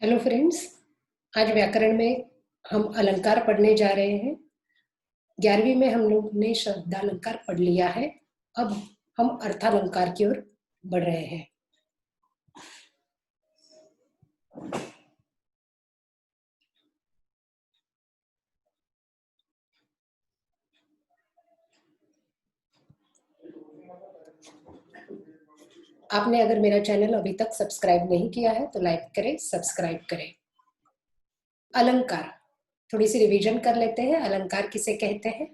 Hello friends. आज व्याकरण में हम अलंकार पढ़ने जा रहे हैं। 11वीं में हम लोग ने शब्दालंकार पढ़ लिया है। अब हम अर्थालंकार की ओर बढ़ रहे हैं। आपने अगर मेरा चैनल अभी तक सब्सक्राइब नहीं किया है तो लाइक करें, सब्सक्राइब करें। अलंकार, थोड़ी सी रिवीजन कर लेते हैं। अलंकार किसे कहते हैं?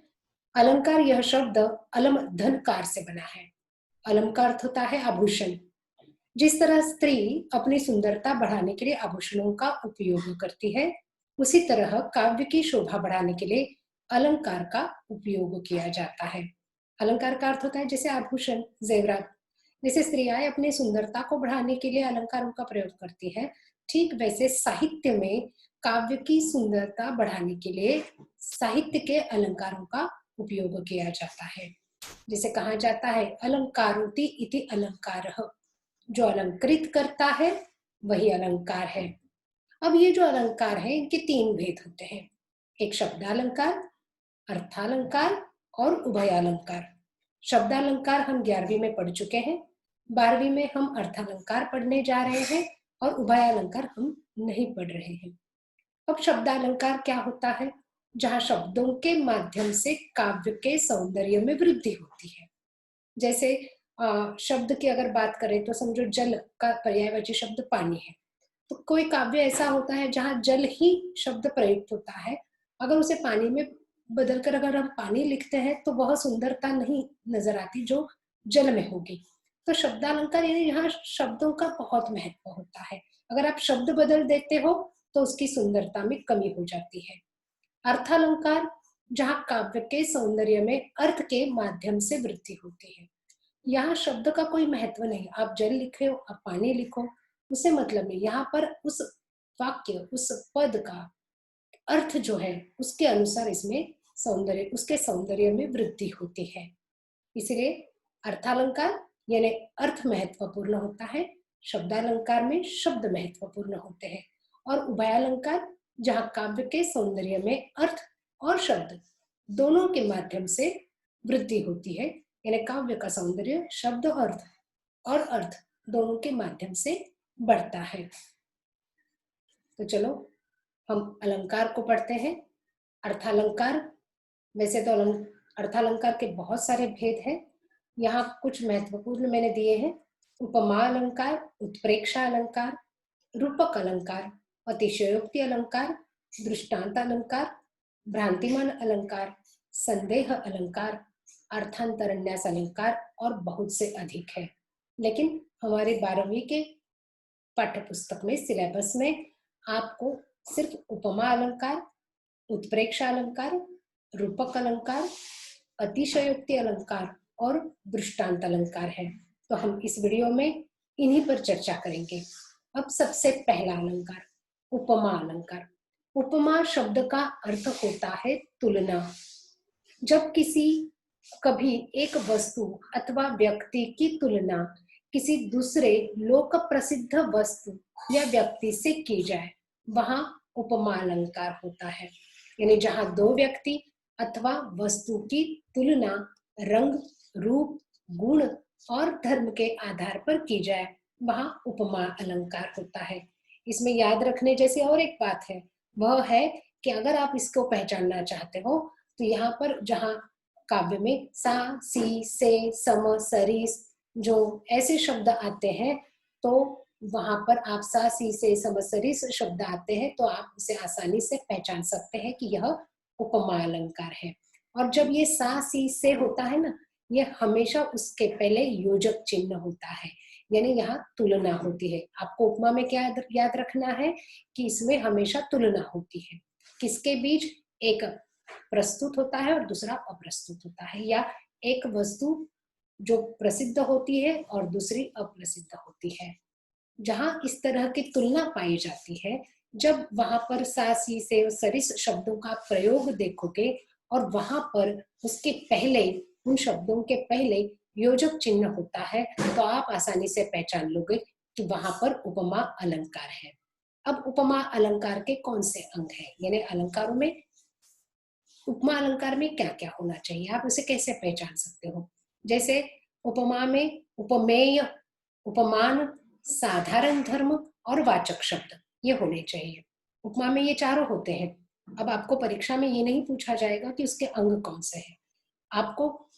अलंकार यह शब्द अलम धनकार से बना है। अलम का अर्थ होता है आभूषण। जिस तरह स्त्री अपनी सुंदरता बढ़ाने के लिए आभूषणों का उपयोग करती है, उसी तरह काव्य की शोभा बढ़ाने के लिए अलंकार का उपयोग किया जाता है। अलंकार का अर्थ होता है जैसे आभूषण, जेवरात। जैसे स्त्रियां अपनी सुंदरता को बढ़ाने के लिए अलंकारों का प्रयोग करती है, ठीक वैसे साहित्य में काव्य की सुंदरता बढ़ाने के लिए साहित्य के अलंकारों का उपयोग किया जाता है। जिसे कहा जाता है अलंकारोति इति अलंकारः। जो अलंकृत करता है वही अलंकार है। अब ये जो अलंकार है, इनके तीन भेद होते हैं। एक शब्दालंकार, अर्थालंकार और उभयालंकार। शब्दालंकार हम 11वीं में पढ़ चुके हैं। 12वीं में हम अर्थालंकार पढ़ने जा रहे हैं और उभयालंकार हम नहीं पढ़ रहे हैं। अब शब्दालंकार क्या होता है? जहां शब्दों के माध्यम से काव्य के सौंदर्य में वृद्धि होती है। जैसे शब्द की अगर बात करें तो समझो जल का पर्यायवाची शब्द पानी है, तो कोई काव्य ऐसा होता है जहां जल ही शब्द प्रयुक्त होता है। अगर उसे पानी में बदलकर अगर हम पानी लिखते हैं तो वह सुंदरता नहीं नजर आती जो जल में होगी। तो शब्दालंकार यानी यहाँ शब्दों का बहुत महत्व होता है। अगर आप शब्द बदल देते हो तो उसकी सुंदरता में कमी हो जाती है। अर्थालंकार, जहाँ काव्य के सौंदर्य में अर्थ के माध्यम से वृद्धि होती है। यहाँ शब्द का कोई महत्व नहीं, आप जल लिखे हो, आप पानी लिखो, उससे मतलब नहीं। यहाँ पर उस वाक्य, उस पद का अर्थ जो है उसके अनुसार इसमें सौंदर्य, उसके सौंदर्य में वृद्धि होती है। इसलिए अर्थालंकार यानी अर्थ महत्वपूर्ण होता है, शब्दालंकार में शब्द महत्वपूर्ण होते हैं। और उभयालंकार, जहाँ काव्य के सौंदर्य में अर्थ और शब्द दोनों के माध्यम से वृद्धि होती है, यानी काव्य का सौंदर्य शब्द और अर्थ दोनों के माध्यम से बढ़ता है। तो चलो हम अलंकार को पढ़ते हैं। अर्थालंकार, वैसे तो अर्थालंकार के बहुत सारे भेद हैं, यहाँ कुछ महत्वपूर्ण मैंने दिए हैं। उपमा अलंकार, उत्प्रेक्षा अलंकार, रूपक अलंकार, अतिशयोक्ति अलंकार, दृष्टांत अलंकार, भ्रांतिमान अलंकार, संदेह अलंकार, अर्थांतरन्यास अलंकार और बहुत से अधिक है। लेकिन हमारे 12वीं के पाठ्य पुस्तक में, सिलेबस में आपको सिर्फ उपमा अलंकार, उत्प्रेक्षा अलंकार, रूपक अलंकार, अतिशयोक्ति अलंकार और दृष्टांत अलंकार है। तो हम इस वीडियो में इन्हीं पर चर्चा करेंगे। अब सबसे पहला अलंकार, उपमा अलंकार। उपमा शब्द का अर्थ होता है तुलना। जब कभी एक वस्तु अथवा व्यक्ति की तुलना किसी दूसरे लोक प्रसिद्ध वस्तु या व्यक्ति से की जाए, वहां उपमा अलंकार होता है। यानी जहां दो व्यक्ति अथवा वस्तु की तुलना रंग, रूप, गुण और धर्म के आधार पर की जाए, वहां उपमा अलंकार होता है। इसमें याद रखने जैसी और एक बात है, वह है कि अगर आप इसको पहचानना चाहते हो तो यहाँ पर जहाँ काव्य में सा, सी, से, सम, सरिस जो ऐसे शब्द आते हैं, तो वहां पर आप सा, सी, से, सम, सरिस शब्द आते हैं तो आप उसे आसानी से पहचान सकते हैं कि यह उपमा अलंकार है। और जब ये सा, सी, से होता है ना, ये हमेशा उसके पहले योजक चिन्ह होता है, यानी यहाँ तुलना होती है। आपको उपमा में क्या याद रखना है कि इसमें हमेशा तुलना होती है। किसके बीच? एक प्रस्तुत होता है और दूसरा अप्रस्तुत होता है, या एक वस्तु जो प्रसिद्ध होती है और दूसरी अप्रसिद्ध होती है। जहां इस तरह की तुलना पाई जाती है, जब वहां पर सा, सी, से, सरिस शब्दों का प्रयोग देखोगे और वहां पर उसके पहले, उन शब्दों के पहले योजक चिन्ह होता है, तो आप आसानी से पहचान लोगे कि वहां पर उपमा अलंकार है। अब उपमा अलंकार के कौन से अंग हैं, यानी अलंकारों में उपमा अलंकार में क्या क्या होना चाहिए, आप उसे कैसे पहचान सकते हो। जैसे उपमा में उपमेय, उपमान, साधारण धर्म और वाचक शब्द ये होने चाहिए। उपमा में ये चारों होते हैं। अब आपको परीक्षा में ये नहीं पूछा जाएगा कि उसके अंग कौन से हैं, आपको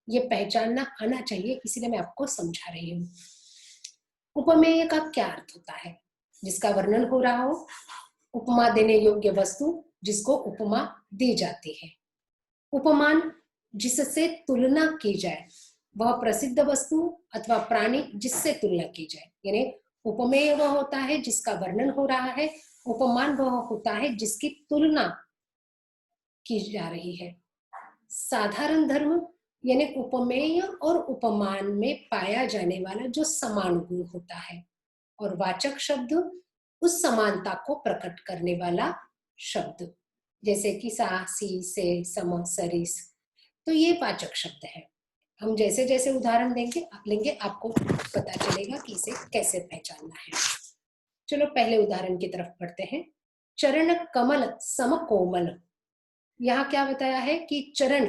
ये पहचानना आना चाहिए, इसीलिए मैं आपको समझा रही हूँ। उपमेय का क्या अर्थ होता है, जिसका वर्णन हो रहा हो, उपमा देने योग्य वस्तु जिसको उपमा दी जाती है। उपमान, जिससे तुलना की जाए, वह प्रसिद्ध वस्तु अथवा प्राणी जिससे तुलना की जाए, यानी उपमेय वह होता है जिसका वर्णन हो रहा है, उपमान वह होता है जिसकी तुलना की जा रही है। साधारण धर्म यानी उपमेय और उपमान में पाया जाने वाला जो समान गुण होता है, और वाचक शब्द उस समानता को प्रकट करने वाला शब्द, जैसे कि सा, सी, से, सम, सरिस, तो ये वाचक शब्द है। हम जैसे जैसे उदाहरण लेंगे आपको पता चलेगा कि इसे कैसे पहचानना है। चलो पहले उदाहरण की तरफ बढ़ते हैं। चरण कमल सम कोमल, यहाँ क्या बताया है कि चरण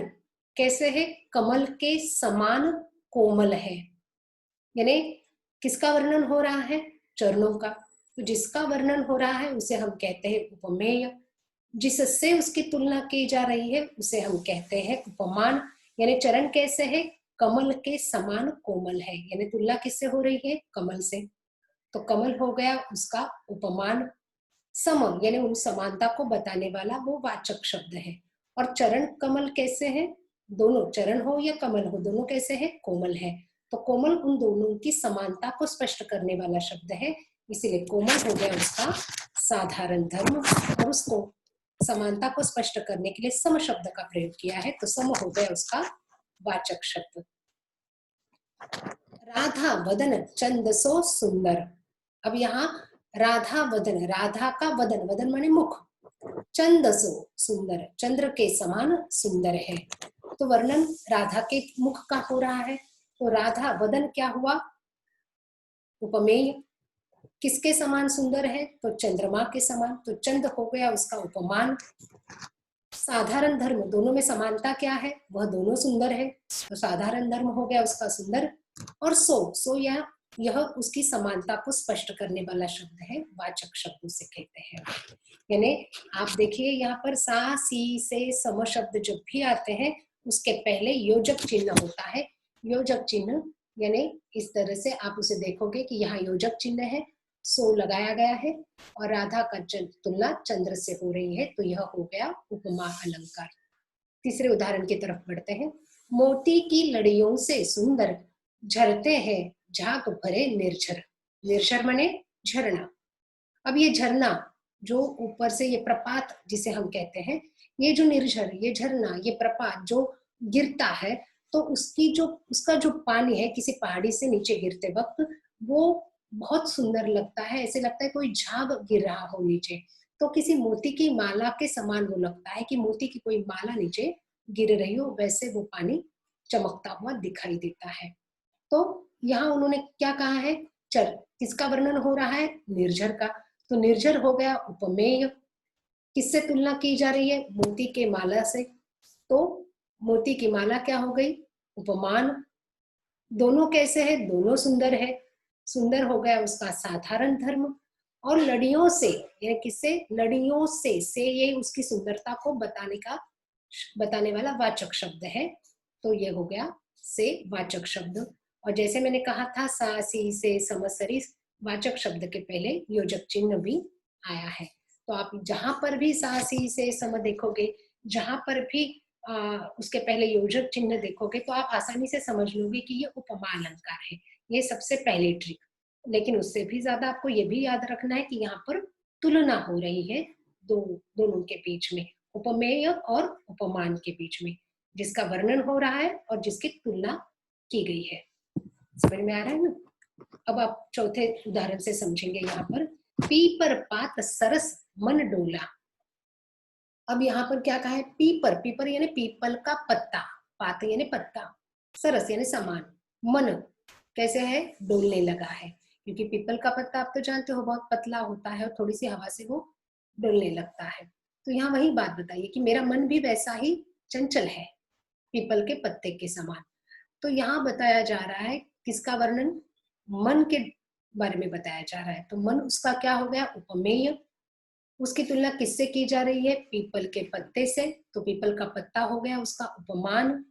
कैसे है, कमल के समान कोमल है, यानी किसका वर्णन हो रहा है, चरणों का। तो जिसका वर्णन हो रहा है उसे हम कहते हैं उपमेय, जिससे उसकी तुलना की जा रही है उसे हम कहते हैं उपमान। यानी चरण कैसे है, कमल के समान कोमल है, यानी तुलना किससे हो रही है, कमल से, तो कमल हो गया उसका उपमान। सम यानी उन समानता को बताने वाला वो वाचक शब्द है। और चरण कमल कैसे है, दोनों चरण हो या कमल हो दोनों कैसे है, कोमल है, तो कोमल उन दोनों की समानता को स्पष्ट करने वाला शब्द है, इसीलिए कोमल हो गया उसका साधारण धर्म। और उसको समानता को स्पष्ट करने के लिए सम शब्द का प्रयोग किया है, तो सम हो गया उसका वाचक शब्द। राधा वदन चंदसो सुंदर, अब यहाँ राधा वदन, राधा का वदन, वदन माने मुख, चंदसो सुंदर, चंद्र के समान सुंदर है, तो वर्णन राधा के मुख का हो रहा है, तो राधा वदन क्या हुआ, उपमेय, किसके समान सुंदर है, तो चंद्रमा के समान, तो चंद हो गया उसका उपमान। साधारण धर्म, दोनों में समानता क्या है, वह दोनों सुंदर है, तो साधारण धर्म हो गया उसका सुंदर। और सो यह उसकी समानता को स्पष्ट करने वाला शब्द है, वाचक शब्द उसे कहते हैं। यानी आप देखिए यहाँ पर सा, सी, से, सम शब्द जब भी आते हैं उसके पहले योजक चिन्ह होता है। योजक चिन्ह यानी इस तरह से आप उसे देखोगे कि यहाँ योजक चिन्ह है, सो लगाया गया है, और राधा का तुलना चंद्र से हो रही है, तो यह हो गया उपमा अलंकार। तीसरे उदाहरण की तरफ बढ़ते हैं। मोती की लड़ियों से सुंदर झरते हैं झाग भरे निर्झर, निर्झर माने झरना। अब ये झरना जो ऊपर से ये प्रपात जिसे हम कहते हैं, ये जो निर्झर, ये झरना, ये प्रपात जो गिरता है, तो उसका जो पानी है किसी पहाड़ी से नीचे गिरते वक्त वो बहुत सुंदर लगता है, ऐसे लगता है कोई झाग गिर रहा हो नीचे, तो किसी मोती की माला के समान वो लगता है कि मोती की कोई माला नीचे गिर रही हो, वैसे वो पानी चमकता हुआ दिखाई देता है। तो यहाँ उन्होंने क्या कहा है, किसका वर्णन हो रहा है, निर्झर का, तो निर्झर हो गया उपमेय, किससे तुलना की जा रही है, मोती के माला से, तो मोती की माला क्या हो गई, उपमान। दोनों कैसे है, दोनों सुंदर है, सुंदर हो गया उसका साधारण धर्म। और लड़ियों से, यह किससे, लड़ियों से ये उसकी सुंदरता को बताने वाला वाचक शब्द है, तो ये हो गया से वाचक शब्द। और जैसे मैंने कहा था सा, सी, से, सम, सरिस, वाचक शब्द के पहले योजक चिन्ह भी आया है, तो आप जहां पर भी सा, सी, से, सम देखोगे, जहां पर भी उसके पहले योजक चिन्ह देखोगे, तो आप आसानी से समझ लोगे कि ये उपमा अलंकार है। ये सबसे पहली ट्रिक। लेकिन उससे भी ज्यादा आपको ये भी याद रखना है कि यहाँ पर तुलना हो रही है दोनों के बीच में, उपमेय और उपमान के बीच में, जिसका वर्णन हो रहा है और जिसकी तुलना की गई है। समझ में आ रहा है ना। अब आप चौथे उदाहरण से समझेंगे। यहाँ पर पीपर पात सरस मन डोला, अब यहाँ पर क्या कहा है, पीपर, पीपर यानी पीपल का पत्ता, पात यानी पत्ता, सरस यानी समान, मन कैसे है, डोलने लगा है, क्योंकि पीपल का पत्ता आप तो जानते हो बहुत पतला होता है और थोड़ी सी हवा से वो डुलने लगता है। तो यहाँ वही बात बताइए कि मेरा मन भी वैसा ही चंचल है, पीपल के पत्ते के समान। तो यहाँ बताया जा रहा है किसका वर्णन, मन के बारे में बताया जा रहा है। तो मन उसका क्या हो गया, उपमेय। उसकी तुलना किससे की जा रही है, पीपल के पत्ते से, तो पीपल का पत्ता हो गया उसका उपमान।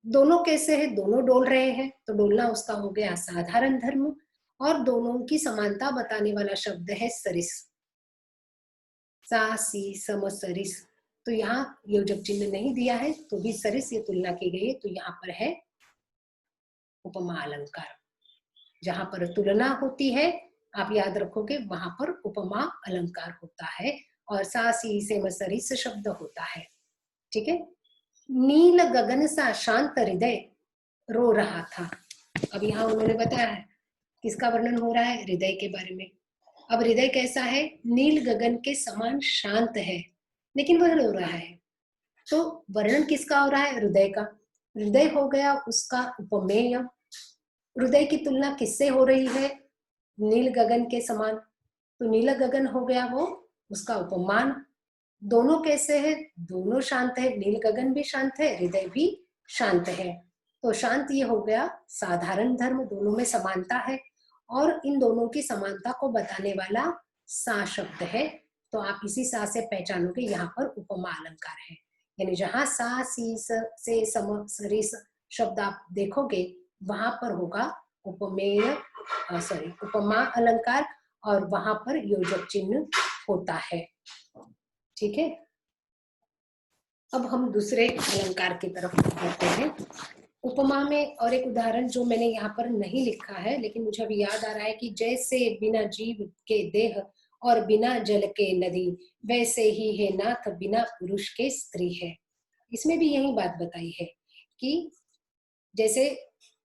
दोनों कैसे है, दोनों डोल रहे हैं, तो डोलना उसका हो गया साधारण धर्म। और दोनों की समानता बताने वाला शब्द है सरिस, सा सी सम सरिस। तो यहाँ योजक चिन्ह नहीं दिया है तो भी सरिस ये तुलना की गई है, तो यहाँ पर है उपमा अलंकार। जहां पर तुलना होती है आप याद रखोगे वहां पर उपमा अलंकार होता है और सा सी से सरिस शब्द होता है। ठीक है। नील गगन सा शांत हृदय रो रहा था। अब यहाँ उन्होंने बताया है किसका वर्णन हो रहा है, हृदय के बारे में। अब हृदय कैसा है, नील गगन के समान शांत है, लेकिन वह रो रहा है। तो वर्णन किसका हो रहा है, हृदय का। हृदय हो गया उसका उपमेय। हृदय की तुलना किससे हो रही है, नील गगन के समान। तो नील गगन हो गया वो उसका उपमान। दोनों कैसे है, दोनों शांत है, नील गगन भी शांत है, हृदय भी शांत है। तो शांत ये हो गया साधारण धर्म, दोनों में समानता है। और इन दोनों की समानता को बताने वाला सा शब्द है। तो आप इसी सा से पहचानोगे यहाँ पर उपमा अलंकार है। यानी जहां सा सी से सम सरिस शब्द आप देखोगे वहां पर होगा उपमेय सॉरी उपमा अलंकार, और वहां पर योजक चिन्ह होता है। ठीक है। अब हम दूसरे अलंकार की तरफ बढ़ते हैं। उपमा में और एक उदाहरण जो मैंने यहाँ पर नहीं लिखा है लेकिन मुझे अभी याद आ रहा है कि जैसे बिना जीव के देह और बिना जल के नदी, वैसे ही है नाथ बिना पुरुष के स्त्री है। इसमें भी यही बात बताई है कि जैसे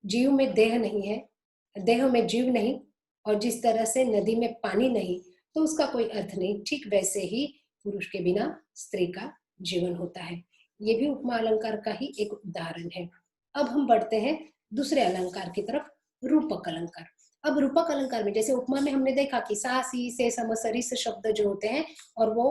जीव में देह नहीं है, देह में जीव नहीं, और जिस तरह से नदी में पानी नहीं, तो उसका कोई अर्थ नहीं। ठीक वैसे ही पुरुष के बिना स्त्री का जीवन होता है। ये भी उपमा अलंकार का ही एक उदाहरण है। अब हम बढ़ते हैं दूसरे अलंकार की तरफ, रूपक अलंकार। अब रूपक अलंकार में जैसे उपमा में हमने देखा कि सा सी से सम सरिस शब्द जो होते हैं और वो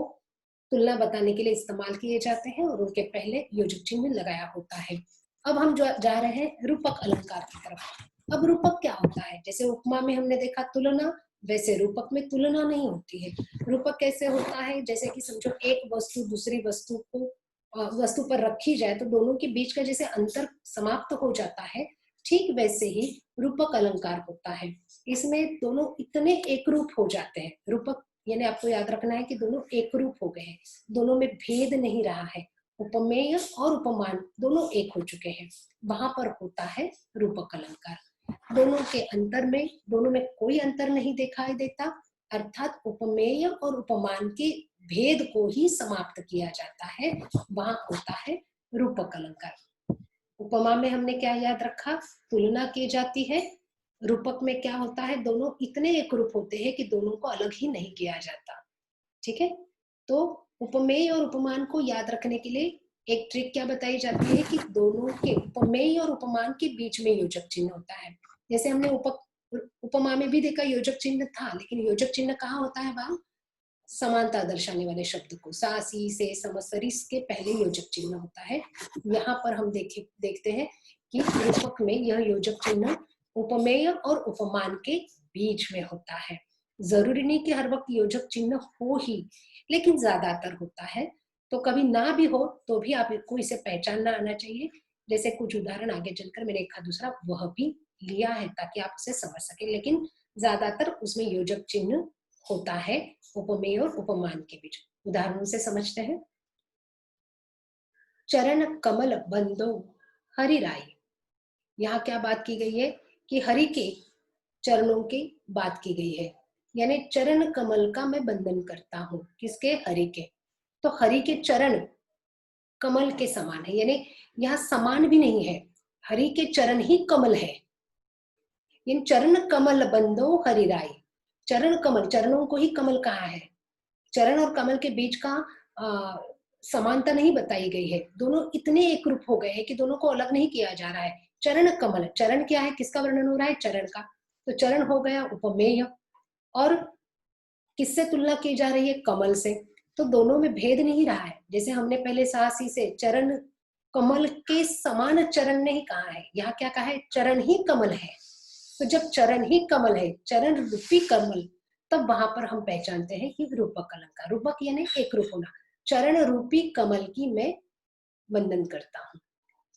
तुलना बताने के लिए इस्तेमाल किए जाते हैं और उनके पहले योजक चिन्ह लगाया होता है। अब हम जो जा रहे हैं रूपक अलंकार की तरफ। अब रूपक क्या होता है, जैसे उपमा में हमने देखा तुलना, वैसे रूपक में तुलना नहीं होती है। रूपक कैसे होता है, जैसे कि समझो एक वस्तु दूसरी वस्तु को वस्तु पर रखी जाए तो दोनों के बीच का जैसे अंतर समाप्त हो जाता है, ठीक वैसे ही रूपक अलंकार होता है। इसमें दोनों इतने एक रूप हो जाते हैं, रूपक यानी आपको याद रखना है कि दोनों एक रूप हो गए हैं, दोनों में भेद नहीं रहा है, उपमेय और उपमान दोनों एक हो चुके हैं, वहां पर होता है रूपक अलंकार। दोनों के अंतर में, दोनों में कोई अंतर नहीं दिखाई देता, अर्थात उपमेय और उपमान के भेद को ही समाप्त किया जाता है, वहां होता है रूपक अलंकार। उपमा में हमने क्या याद रखा, तुलना की जाती है। रूपक में क्या होता है, दोनों इतने एक रूप होते हैं कि दोनों को अलग ही नहीं किया जाता। ठीक है। तो उपमेय और उपमान को याद रखने के लिए एक ट्रिक क्या बताई जाती है कि दोनों के उपमेय और उपमान के बीच में योजक चिन्ह होता है। जैसे हमने उपमा में भी देखा योजक चिन्ह था, लेकिन योजक चिन्ह कहाँ होता है, वहां समानता दर्शाने वाले शब्द को सा सी से सम सरिस के पहले योजक चिन्ह होता है। यहाँ पर हम देखते हैं कि रूपक में यह योजक चिन्ह उपमेय और उपमान के बीच में होता है। जरूरी नहीं कि हर वक्त योजक चिन्ह हो ही, लेकिन ज्यादातर होता है। तो कभी ना भी हो तो भी आपको इसे पहचानना आना चाहिए। जैसे कुछ उदाहरण आगे चलकर मैंने एक दूसरा वह भी लिया है ताकि आप उसे समझ सके, लेकिन ज्यादातर उसमें योजक चिन्ह होता है उपमेय और उपमान के बीच। उदाहरणों से समझते हैं। चरण कमल बंदो हरि राय। यहाँ क्या बात की गई है कि हरि के चरणों की बात की गई है, यानी चरण कमल का मैं बंधन करता हूँ, किसके, हरि के। तो हरि के चरण कमल के समान है, यानी यहाँ समान भी नहीं है, हरि के चरण ही कमल है। इन चरण कमल बंदो हरि राय। चरण कमल, चरणों को ही कमल कहा है। चरण और कमल के बीच का समानता नहीं बताई गई है, दोनों इतने एक रूप हो गए हैं कि दोनों को अलग नहीं किया जा रहा है। चरण कमल, चरण क्या है, किसका वर्णन हो रहा है, चरण का। तो चरण हो गया उपमेय, और किससे तुलना की जा रही है? कमल से। तो दोनों में भेद नहीं रहा है। जैसे हमने पहले साहसी से चरण कमल के समान चरण नहीं कहा है, यहाँ क्या कहा है? चरण ही कमल है। तो जब चरण ही कमल है, चरण रूपी कमल, तब वहां पर हम पहचानते हैं कि रूपक अलंकार। रूपक यानी एक रूप होना। चरण रूपी कमल की मैं वंदन करता हूँ,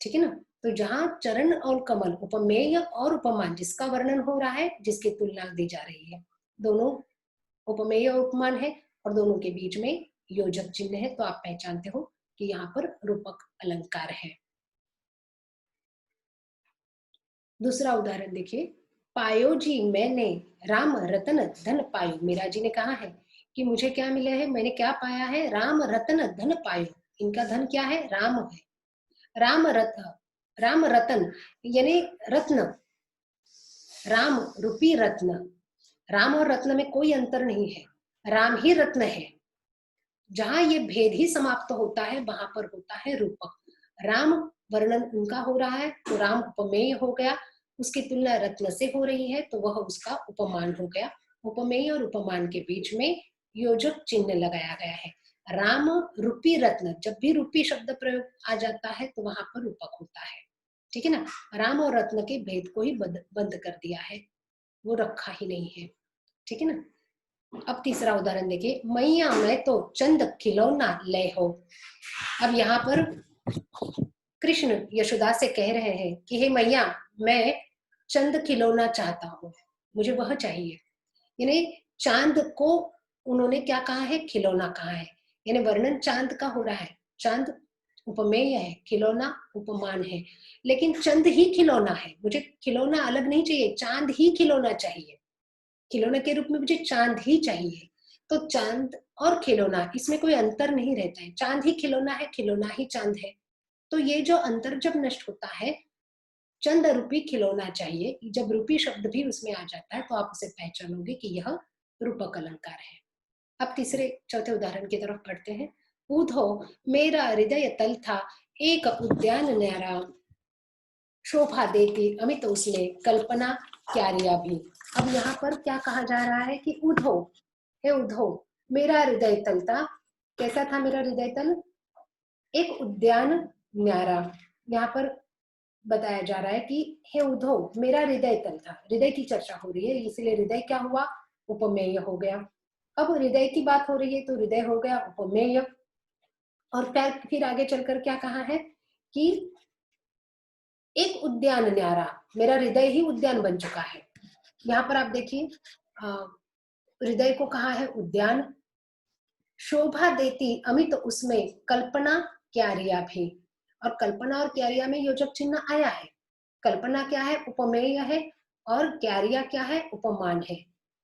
ठीक है ना। तो जहां चरण और कमल उपमेय और उपमान, जिसका वर्णन हो रहा है, जिसकी तुलना दी जा रही है, दोनों उपमेय और उपमान है, और दोनों के बीच में योजक चिन्ह है, तो आप पहचानते हो कि यहाँ पर रूपक अलंकार है। दूसरा उदाहरण देखिए, पायो जी मैंने राम रतन धन पायो। मीरा जी ने कहा है कि मुझे क्या मिला है? मैंने क्या पाया है? राम रतन धन पायो। इनका धन क्या है? राम है। राम रतन यानी रत्न, राम रूपी रत्न। राम और रत्न में कोई अंतर नहीं है, राम ही रत्न है। जहां ये भेद ही समाप्त होता है, वहां पर होता है रूपक। राम वर्णन उनका हो रहा है, तो राम उपमेय हो गया, उसकी तुलना रत्न से हो रही है, तो वह उसका उपमान हो गया। उपमेय और उपमान के बीच में योजक चिन्ह लगाया गया है। राम रूपी रत्न, जब भी रूपी शब्द प्रयोग आ जाता है तो वहां पर रूपक होता है, ठीक है ना। राम और रत्न के भेद को ही बंद कर दिया है, वो रखा ही नहीं है, ठीक है ना। अब तीसरा उदाहरण देखिए, मैया मैं तो चंद खिलौना ले हो। अब यहाँ पर कृष्ण यशोदा से कह रहे हैं कि हे मैया, मैं चंद खिलौना चाहता हूँ, मुझे वह चाहिए। यानी चांद को उन्होंने क्या कहा है? खिलौना कहा है। यानी वर्णन चांद का हो रहा है। चांद उपमेय है, खिलौना उपमान है, लेकिन चंद ही खिलौना है। मुझे खिलौना अलग नहीं चाहिए, चांद ही खिलौना चाहिए। खिलौना के रूप में मुझे चांद ही चाहिए। तो चांद और खिलौना, इसमें कोई अंतर नहीं रहता है। चांद ही खिलौना है, खिलौना ही चांद है। तो ये जो अंतर जब नष्ट होता है, चंद रूपी खिलौना चाहिए, जब रूपी शब्द भी उसमें आ जाता है, तो आप उसे पहचानोगे कि यह रूपक अलंकार है। अब तीसरे चौथे उदाहरण की तरफ पढ़ते हैं। ऊधो मेरा हृदय तल था, एक उद्यान न्यारा, शोभा देती अमित उसमें कल्पना क्यारिया भी। अब यहाँ पर क्या कहा जा रहा है कि उधो, हे उधो, मेरा हृदय तल था। कैसा था मेरा हृदय तल? एक उद्यान न्यारा। यहाँ पर बताया जा रहा है कि हे उधो, मेरा हृदय तल था। हृदय की चर्चा हो रही है, इसलिए हृदय क्या हुआ? उपमेय हो गया। अब हृदय की बात हो रही है, तो हृदय हो गया उपमेय। और फिर आगे चलकर क्या कहा है कि एक उद्यान न्यारा, मेरा हृदय ही उद्यान बन चुका है। यहाँ पर आप देखिए, हृदय को कहा है उद्यान, शोभा देती अमित उसमें कल्पना क्यारिया भी। और कल्पना और क्यारिया में योजक चिन्ह आया है। कल्पना क्या है? उपमेय है। और क्यारिया क्या है? उपमान है।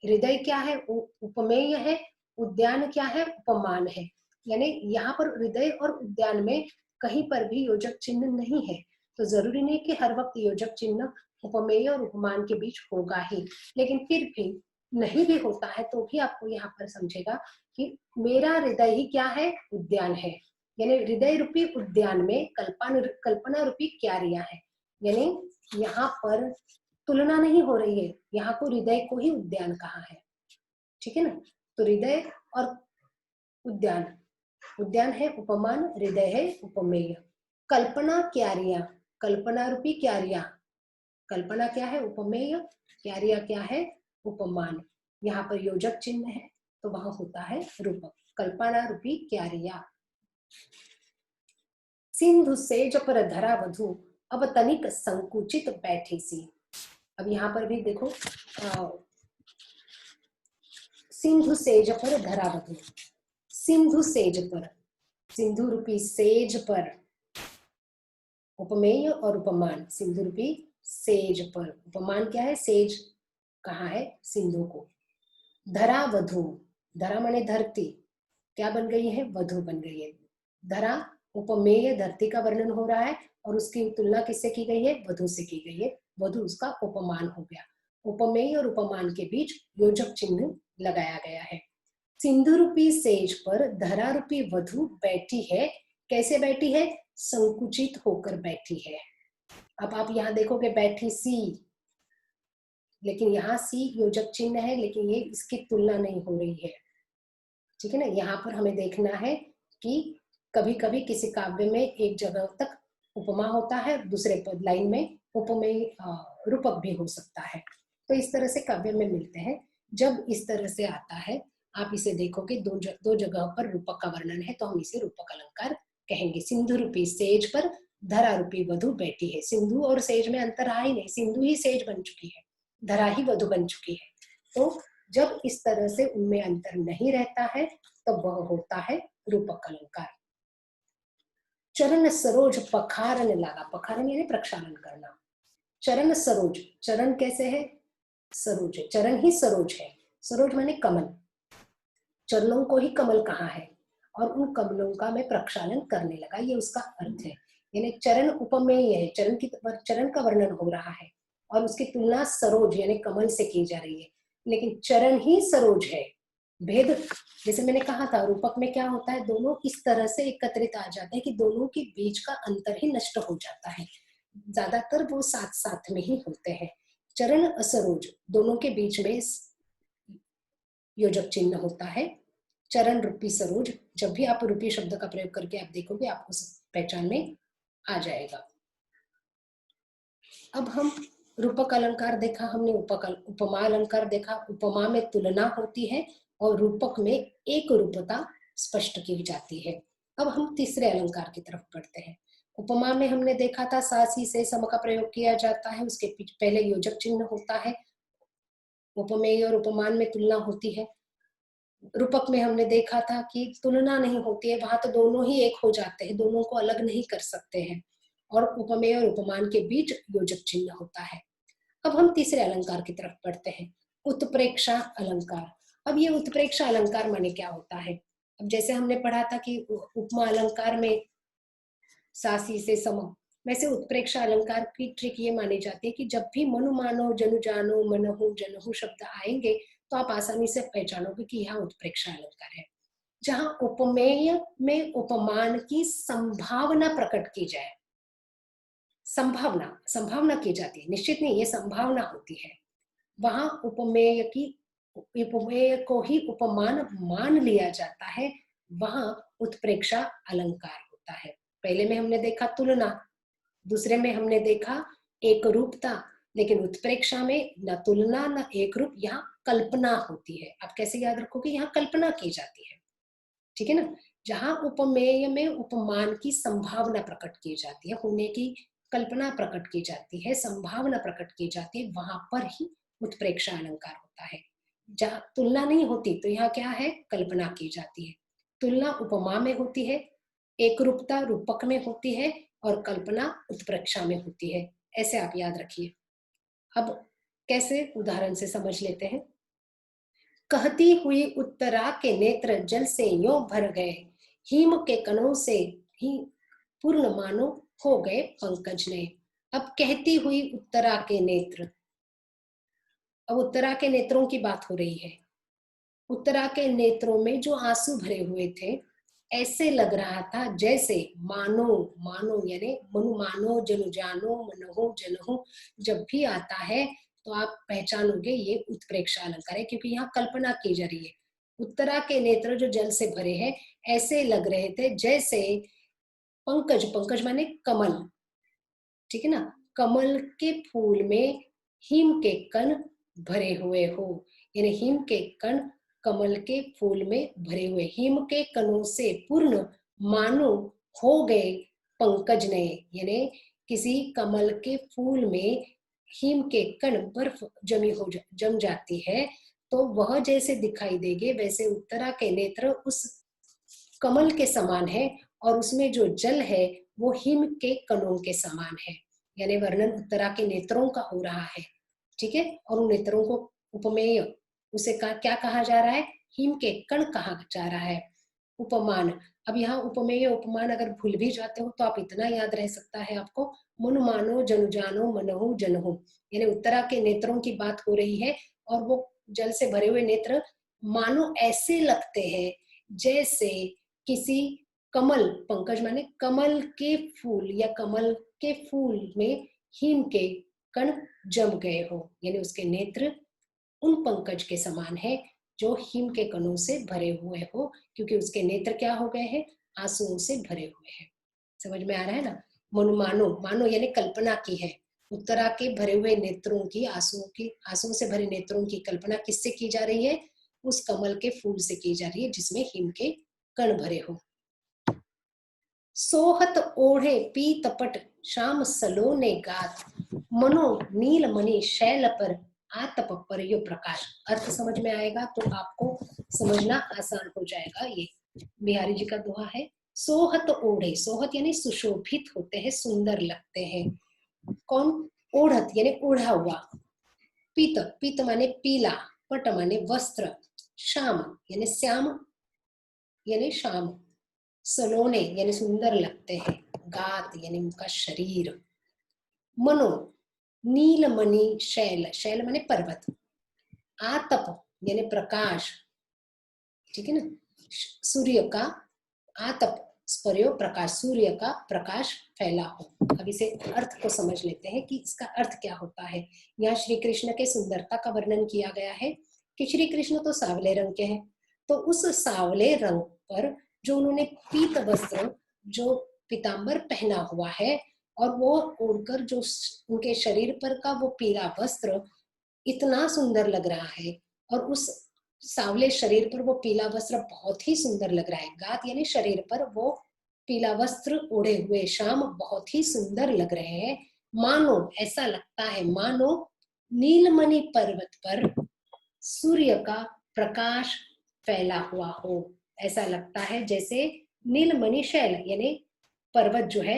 हृदय क्या है? उपमेय है। उद्यान क्या है? उपमान है। यानी यहाँ पर हृदय और उद्यान में कहीं पर भी योजक चिन्ह नहीं है। तो जरूरी नहीं कि हर वक्त योजक चिन्ह उपमेय और उपमान के बीच होगा ही, लेकिन फिर भी नहीं भी होता है तो भी आपको यहाँ पर समझेगा कि मेरा हृदय ही क्या है? उद्यान है। यानी हृदय रूपी उद्यान में कल्पना रूपी क्यारिया है। यानी यहाँ पर तुलना नहीं हो रही है, यहाँ को हृदय को ही उद्यान कहा है, ठीक है ना। तो हृदय और उद्यान, उद्यान है उपमान, हृदय है उपमेय। कल्पना क्यारिया, कल्पना रूपी क्यारिया, कल्पना क्या है? उपमेय, क्यारिया क्या है? उपमान। यहाँ पर योजक चिन्ह है, तो वहां होता है रूपक। कल्पना रूपी क्यारिया। सिंधु सेज पर धरा वधु, अब तनिक संकुचित बैठी सी। अब यहाँ पर भी देखो, सिंधु सेज पर धरा वधु, सिंधु सेज पर, सिंधु रूपी सेज पर, उपमेय और उपमान। सिंधु रूपी सेज पर, उपमान क्या है? सेज कहा है सिंधु को। धरा वधु, धरा माने धरती, क्या बन गई है? वधु बन गई है। धरा उपमेय, धरती का वर्णन हो रहा है, और उसकी तुलना किससे की गई है? वधु से की गई है। वधु उसका उपमान हो गया। उपमेय और उपमान के बीच योजक चिन्ह लगाया गया है। सिंधु रूपी सेज पर धरा रूपी वधु बैठी है। कैसे बैठी है? संकुचित होकर बैठी है। अब आप यहाँ देखोगे बैठी सी, लेकिन यहाँ सी योजक चिन्ह है, लेकिन ये इसकी तुलना नहीं हो रही है, ठीक है ना। यहाँ पर हमें देखना है कि कभी कभी किसी काव्य में एक जगह तक उपमा होता है, दूसरे लाइन में उपमेय रूपक भी हो सकता है। तो इस तरह से काव्य में मिलते हैं। जब इस तरह से आता है, आप इसे देखोगे दो जगह पर रूपक का वर्णन है, तो हम इसे रूपक अलंकार कहेंगे। सिंधु रूपी सेज पर धरा रूपी वधु बैठी है। सिंधु और सेज में अंतर आ ही नहीं, सिंधु ही सेज बन चुकी है, धरा ही वधु बन चुकी है। तो जब इस तरह से उनमें अंतर नहीं रहता है तो वह होता है रूपक अलंकार। चरण सरोज पखारन लागा, पखारन यानी प्रक्षालन करना। चरण सरोज, चरण कैसे है, सरोज है, चरण ही सरोज है। सरोज माने कमल, चरणों को ही कमल कहा है, और उन कमलों का मैं प्रक्षालन करने लगा, ये उसका अर्थ है। यानी चरण उपमेय है, चरण का वर्णन हो रहा है, और उसकी तुलना सरोज यानी कमल से की जा रही है, लेकिन चरण ही सरोज है। भेद, जैसे मैंने कहा था, रूपक में क्या होता है, दोनों इस तरह से एकत्रित आ जाते हैं कि दोनों के बीच का अंतर ही नष्ट हो जाता है। ज्यादातर वो साथ साथ में ही होते हैं। चरण असरोज, दोनों के बीच में योजक चिन्ह होता है। चरण रूपी सरोज, जब भी आप रूपी शब्द का प्रयोग करके आप देखोगे, आपको पहचान में आ जाएगा। अब हम रूपक अलंकार देखा हमने, उपमा अलंकार देखा। उपमा में तुलना होती है और रूपक में एक रूपता स्पष्ट की जाती है। अब हम तीसरे अलंकार की तरफ बढ़ते हैं। उपमा में हमने देखा था सासी से सम का प्रयोग किया जाता है, उसके पहले योजक चिन्ह होता है। उपमेय और उपमान में तुलना होती है। रूपक में हमने देखा था कि तुलना नहीं होती है, वहां तो दोनों ही एक हो जाते हैं, दोनों को अलग नहीं कर सकते हैं, और उपमेय और उपमान के बीच योजक चिन्ह होता है। अब हम तीसरे अलंकार की तरफ बढ़ते हैं, उत्प्रेक्षा अलंकार। अब ये उत्प्रेक्षा अलंकार माने क्या होता है। अब जैसे हमने पढ़ा था कि उपमा अलंकार में सासी से सम, वैसे उत्प्रेक्षा अलंकार की ट्रिक ये मानी जाती है कि जब भी मनु मानो जनु जानो मनहु जनहु शब्द आएंगे, तो आप आसानी से पहचानोगे कि यहाँ उत्प्रेक्षा अलंकार है। जहां उपमेय में उपमान की संभावना प्रकट की जाए, संभावना की जाती है, निश्चित नहीं, ये संभावना होती है, वहां उपमेय को ही उपमान मान लिया जाता है, वहां उत्प्रेक्षा अलंकार होता है। पहले में हमने देखा तुलना, दूसरे में हमने देखा एक रूपता, लेकिन उत्प्रेक्षा में न तुलना न एक रूप, यहाँ कल्पना होती है। आप कैसे याद रखोगे, यहाँ कल्पना की जाती है, ठीक है ना। जहां उपमेय में उपमान की संभावना प्रकट की जाती है, होने की कल्पना प्रकट की जाती है, संभावना प्रकट की जाती है, वहां पर ही उत्प्रेक्षा अलंकार होता है। जहां तुलना नहीं होती, तो यहाँ क्या है, कल्पना की जाती है। तुलना उपमा में होती है, एक रूपता रूपक में होती है, और कल्पना उत्प्रेक्षा में होती है। ऐसे आप याद रखिए। अब कैसे, उदाहरण से समझ लेते हैं। कहती हुई उत्तरा के नेत्र जल से यों भर गए, हिम के कणों से ही पूर्ण मानो हो गए पंकज ने। अब कहती हुई उत्तरा के नेत्र, अब उत्तरा के नेत्रों की बात हो रही है। उत्तरा के नेत्रों में जो आंसू भरे हुए थे, ऐसे लग रहा था जैसे मानो, मानो यानी मनु मानो जनु जानो मनहु जनहु, जब भी आता है तो आप पहचानोगे ये उत्प्रेक्षा अलंकार है, क्योंकि यहाँ कल्पना की जा रही है। उत्तरा के नेत्र जो जल से भरे हैं, ऐसे लग रहे थे जैसे पंकज, पंकज माने कमल, ठीक है ना, कमल के फूल में हिम के कण भरे हुए हो, यानी हिम के कण कमल के फूल में भरे हुए, हिम के कणों से पूर्ण मानो हो गए पंकज ने, यानी किसी कमल के फूल में हिम के कण बर्फ जम जाती है, तो वह जैसे दिखाई देंगे, वैसे उत्तरा के नेत्र उस कमल के समान है, और उसमें जो जल है वो हिम के कणों के समान है। यानी वर्णन उत्तरा के नेत्रों का हो रहा है, ठीक है। और उन नेत्रों को उपमेय, उसे क्या कहा जा रहा है, हिम के कण कहा जा रहा है। उपमान, अब यहाँ उपमेय उपमान अगर भूल भी जाते हो तो आप इतना याद रह सकता है आपको, मुन मानो जनु जानो मनहु जनहु, यानी उत्तरा के नेत्रों की बात हो रही है, और वो जल से भरे हुए नेत्र मानो ऐसे लगते हैं जैसे किसी कमल, पंकज माने कमल के फूल, या कमल के फूल में हिम के कण जम गए हो, यानी उसके नेत्र उन पंकज के समान है जो हिम के कणों से भरे हुए हो, क्योंकि उसके नेत्र क्या हो गए हैं, आंसुओं से भरे हुए हैं। समझ में आ रहा है ना। मानो मानो यानी कल्पना की है। उत्तरा के भरे हुए नेत्रों की आंसुओं से भरे नेत्रों की कल्पना किससे की जा रही है, उस कमल के फूल से की जा रही है जिसमें हिम के कण भरे हो। सोहत ओढ़े पीतपट श्याम सलोने गात, मनो नील मणि शैल पर आतप पर यो प्रकाश। अर्थ समझ में आएगा तो आपको समझना आसान हो जाएगा। ये बिहारी जी का दोहा है। सोहत ओढ़े, सोहत यानी सुशोभित होते हैं, सुंदर लगते हैं। कौन, ओढ़त यानी ओढ़ा हुआ, पीत, पीत माने पीला, पट माने वस्त्र, श्याम यानी श्याम यानी शाम, सलोने यानी सुंदर लगते हैं, गात यानी उनका शरीर, मनो नीलमणि शैल, शैल माने पर्वत, आतप यानी प्रकाश, ठीक है ना, सूर्य का आतप प्रकाश, सूर्य का प्रकाश फैला हो। अब इसे अर्थ को समझ लेते हैं कि इसका अर्थ क्या होता है। यहाँ श्री कृष्ण के सुंदरता का वर्णन किया गया है कि श्री कृष्ण तो सांवले रंग के हैं, तो उस सांवले रंग पर जो उन्होंने पीत वस्त्र, जो पीतांबर पहना हुआ है, और वो ओढ़कर जो उनके शरीर पर का वो पीला वस्त्र इतना सुंदर लग रहा है, और उस सांवले शरीर पर वो पीला वस्त्र बहुत ही सुंदर लग रहा है। गात यानी शरीर पर वो पीला वस्त्र ओढ़े हुए श्याम बहुत ही सुंदर लग रहे हैं। मानो, ऐसा लगता है मानो नीलमणि पर्वत पर सूर्य का प्रकाश फैला हुआ हो। ऐसा लगता है जैसे नीलमणि शैल यानी पर्वत जो है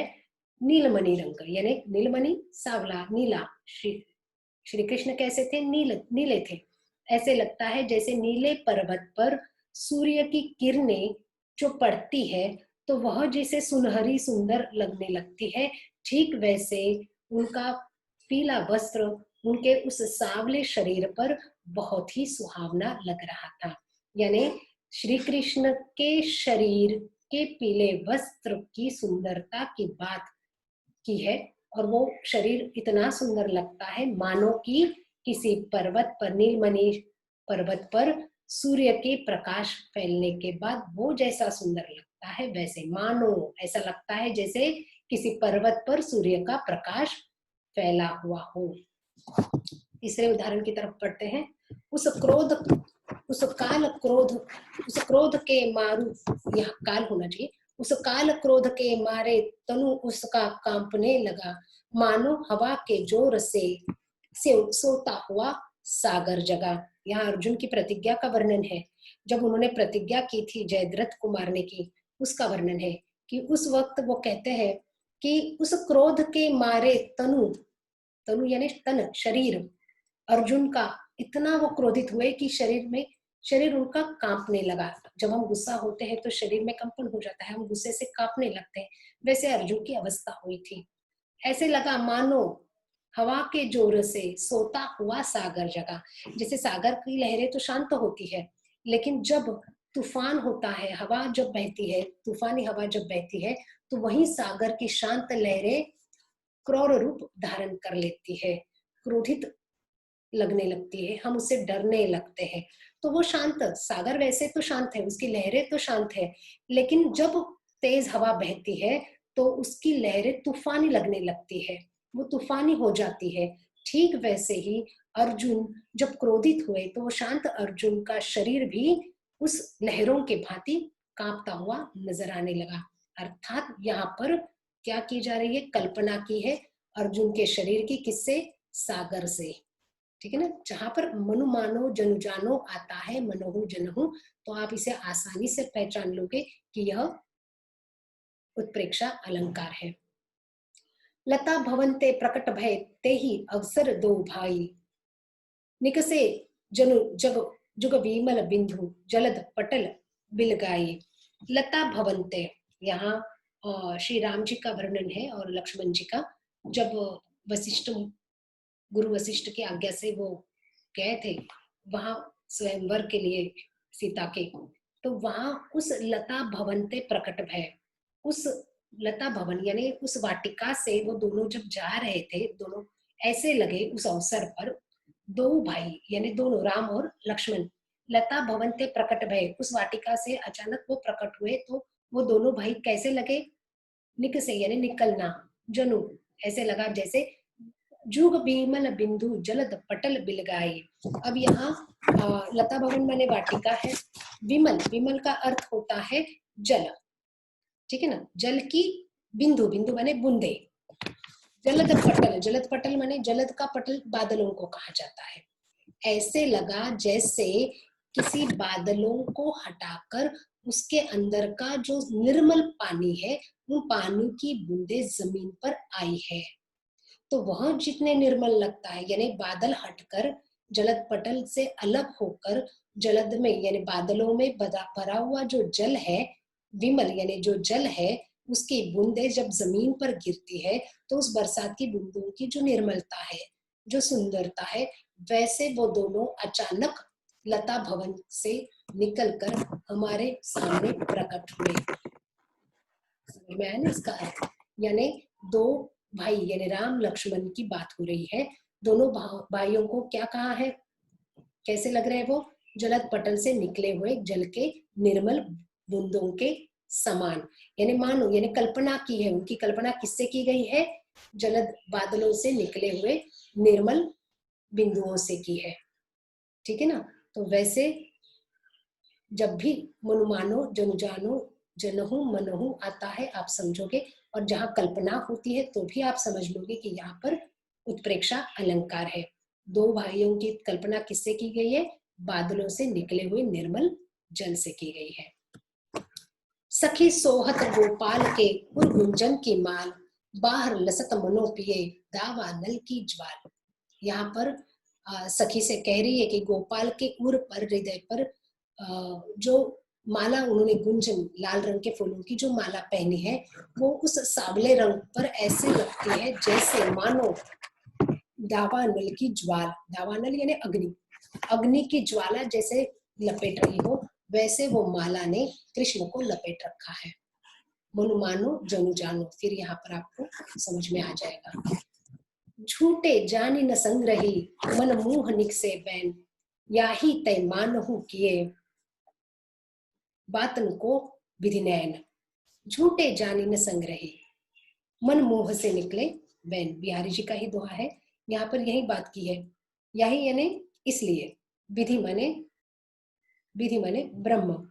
नीलमणि रंग का, यानी नीलमणि सावला नीला, श्री कृष्ण कैसे थे, नीले थे। ऐसे लगता है जैसे नीले पर्वत पर सूर्य की किरणें जो पड़ती है तो वह जैसे सुनहरी सुंदर लगने लगती है, ठीक वैसे उनका पीला वस्त्र उनके उस सांवले शरीर पर बहुत ही सुहावना लग रहा था। यानी श्री कृष्ण के शरीर के पीले वस्त्र की सुंदरता की बात की है, और वो शरीर इतना सुंदर लगता है मानो कि किसी पर्वत पर, नीलमणि पर्वत पर सूर्य के प्रकाश फैलने के बाद वो जैसा सुंदर लगता है, वैसे मानो ऐसा लगता है जैसे किसी पर्वत पर सूर्य का प्रकाश फैला हुआ हो। तीसरे उदाहरण की तरफ पढ़ते हैं। उस क्रोध के मारू, यहाँ काल होना चाहिए, उस काल क्रोध के मारे तनु उसका कांपने लगा, मानो हवा के जोर से सोता हुआ सागर जगा। यहाँ अर्जुन की प्रतिज्ञा का वर्णन है। जब उन्होंने प्रतिज्ञा की थी जयद्रथ को मारने की, उसका वर्णन है कि उस वक्त वो कहते हैं कि उस क्रोध के मारे तनु, तनु यानी तन, शरीर अर्जुन का इतना वो क्रोधित हुए कि शरीर उनका कांपने लगा। जब हम गुस्सा होते हैं तो शरीर में कंपन हो जाता है, हम गुस्से से कांपने लगते हैं, वैसे अर्जुन की अवस्था हुई थी। ऐसे लगा मानो हवा के जोर से सोता हुआ सागर जगा। जैसे सागर की लहरें तो शांत होती है, लेकिन जब तूफान होता है, हवा जब बहती है, तूफानी हवा जब बहती है, तो वही सागर की शांत लहरें क्रूर रूप धारण कर लेती है, क्रोधित लगने लगती है, हम उससे डरने लगते हैं। तो वो शांत सागर वैसे तो शांत है, उसकी लहरें तो शांत है, लेकिन जब तेज हवा बहती है तो उसकी लहरें तूफानी लगने लगती है, वो तूफानी हो जाती है। ठीक वैसे ही अर्जुन जब क्रोधित हुए तो वो शांत अर्जुन का शरीर भी उस लहरों के भांति कांपता हुआ नजर आने लगा। अर्थात यहाँ पर क्या की जा रही है, कल्पना की है अर्जुन के शरीर की, किससे, सागर से। ठीक है ना। जहां पर मनु मानो जनु जानो आता है मनहु जनहु, तो आप इसे आसानी से पहचान लोगे कि यह उत्प्रेक्षा अलंकार है। लता भवन्ते प्रकट भय ते ही अवसर दो भाई, निकसे जनु जग जुग विमल बिंदु जलद पटल बिलगाई। लता भवन्ते, यहाँ श्री राम जी का वर्णन है और लक्ष्मण जी का। जब वशिष्ठ, गुरु वशिष्ठ की आज्ञा से वो गए थे वहां स्वयंवर के लिए सीता के, तो वहां उस लता भवन पे प्रकट भय, उस लता भवन यानी उस वाटिका से वो दोनों जब जा रहे थे, दोनों ऐसे लगे उस अवसर पर दो भाई यानी दोनों राम और लक्ष्मण लता भवन थे प्रकट भय, उस वाटिका से अचानक वो प्रकट हुए। तो वो दोनों भाई कैसे लगे? निक से यानी निकलना, जनु ऐसे लगा जैसे जुग बीमल बिंदु जलद पटल बिलगाए। अब यहाँ लता भवन माने वाटिका है। विमल, विमल का अर्थ होता है जल, ठीक है ना, जल की बिंदु, बिंदु माने बूंदे। जलद पटल, जलद पटल माने जलद का पटल बादलों को कहा जाता है। ऐसे लगा जैसे किसी बादलों को हटाकर उसके अंदर का जो निर्मल पानी है, उन पानी की बूंदे जमीन पर आई है। तो वह जितने निर्मल लगता है, यानी बादल हटकर जलद पटल से अलग होकर जलद में यानी बादलों में भरा हुआ जो जल है, विमल यानी जो जल है, उसकी बूंदे जब जमीन पर गिरती है तो उस बरसात की बूंदों की जो निर्मलता है, जो सुंदरता है, वैसे वो दोनों अचानक लता भवन से निकलकर हमारे सामने प्रकट हुए। समझ में आया ना इसका अर्थ? यानी दो भाई यानी राम लक्ष्मण की बात हो रही है। दोनों भाइयों को क्या कहा है, कैसे लग रहे हैं वो? जलद पटल से निकले हुए जल के निर्मल बूंदों के समान, यानी मानो यानी कल्पना की है, उनकी कल्पना किससे की गई है? जलद बादलों से निकले हुए निर्मल बिंदुओं से की है, ठीक है ना। तो वैसे जब भी मनुमानो जन जानो जनहु मनहु आता है, आप समझोगे, और जहां कल्पना होती है तो भी आप समझ लोगे कि यहाँ पर उत्प्रेक्षा अलंकार है। दो भाइयों की कल्पना किससे की गई है? बादलों से निकले हुए निर्मल जल से की गई है। सखी सोहत गोपाल के उर गुंजन की माल, बाहर लसत मनो पिए दावा नल की ज्वाल। यहाँ पर सखी से कह रही है कि गोपाल के उर पर, हृदय पर जो माला उन्होंने गुंजन लाल रंग के फूलों की जो माला पहनी है, वो उस सावले रंग पर ऐसे लगती है जैसे मानो दावानल की ज्वाल, दावानल यानी अग्नि, अग्नि की ज्वाला जैसे लपेट रही हो, वैसे वो माला ने कृष्ण को लपेट रखा है। मनु मानो जनु जानो, फिर यहाँ पर आपको समझ में आ जाएगा। झूठे जानी न संग्रही मन मुंह निकसे बैन, याही तय मानहु किए बातन को विधि नैन। झूठे जानी न संग्रही, मन मोह से निकले बैन, बिहारी जी का ही दोहा है, यहाँ पर यही बात की है। यही यानी इसलिए, विधि माने, विधि माने ब्रह्म।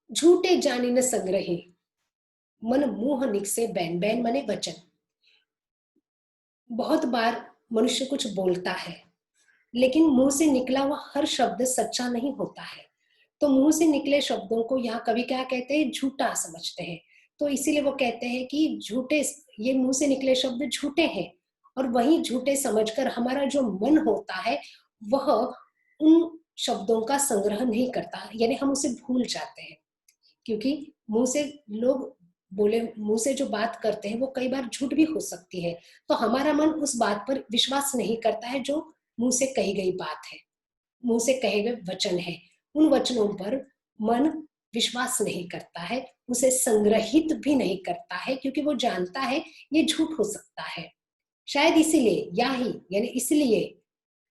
झूठे जानी न संग्रही मन मोह निकसे बैन, बैन माने वचन। बहुत बार मनुष्य कुछ बोलता है लेकिन मुंह से निकला हुआ हर शब्द सच्चा नहीं होता है। तो मुंह से निकले शब्दों को यहाँ कवि क्या कहते हैं? झूठा समझते हैं। तो इसीलिए वो कहते हैं कि झूठे, ये मुंह से निकले शब्द झूठे हैं, और वही झूठे समझकर हमारा जो मन होता है वह उन शब्दों का संग्रह नहीं करता, यानी हम उसे भूल जाते हैं। क्योंकि मुंह से लोग बोले, मुंह से जो बात करते हैं वो कई बार झूठ भी हो सकती है, तो हमारा मन उस बात पर विश्वास नहीं करता है जो मुंह से कही गई बात है, मुंह से कहे गए वचन है, उन वचनों पर मन विश्वास नहीं करता है, उसे संग्रहित भी नहीं करता है, क्योंकि वो जानता है ये झूठ हो सकता है। शायद इसीलिए, या ही यानी इसलिए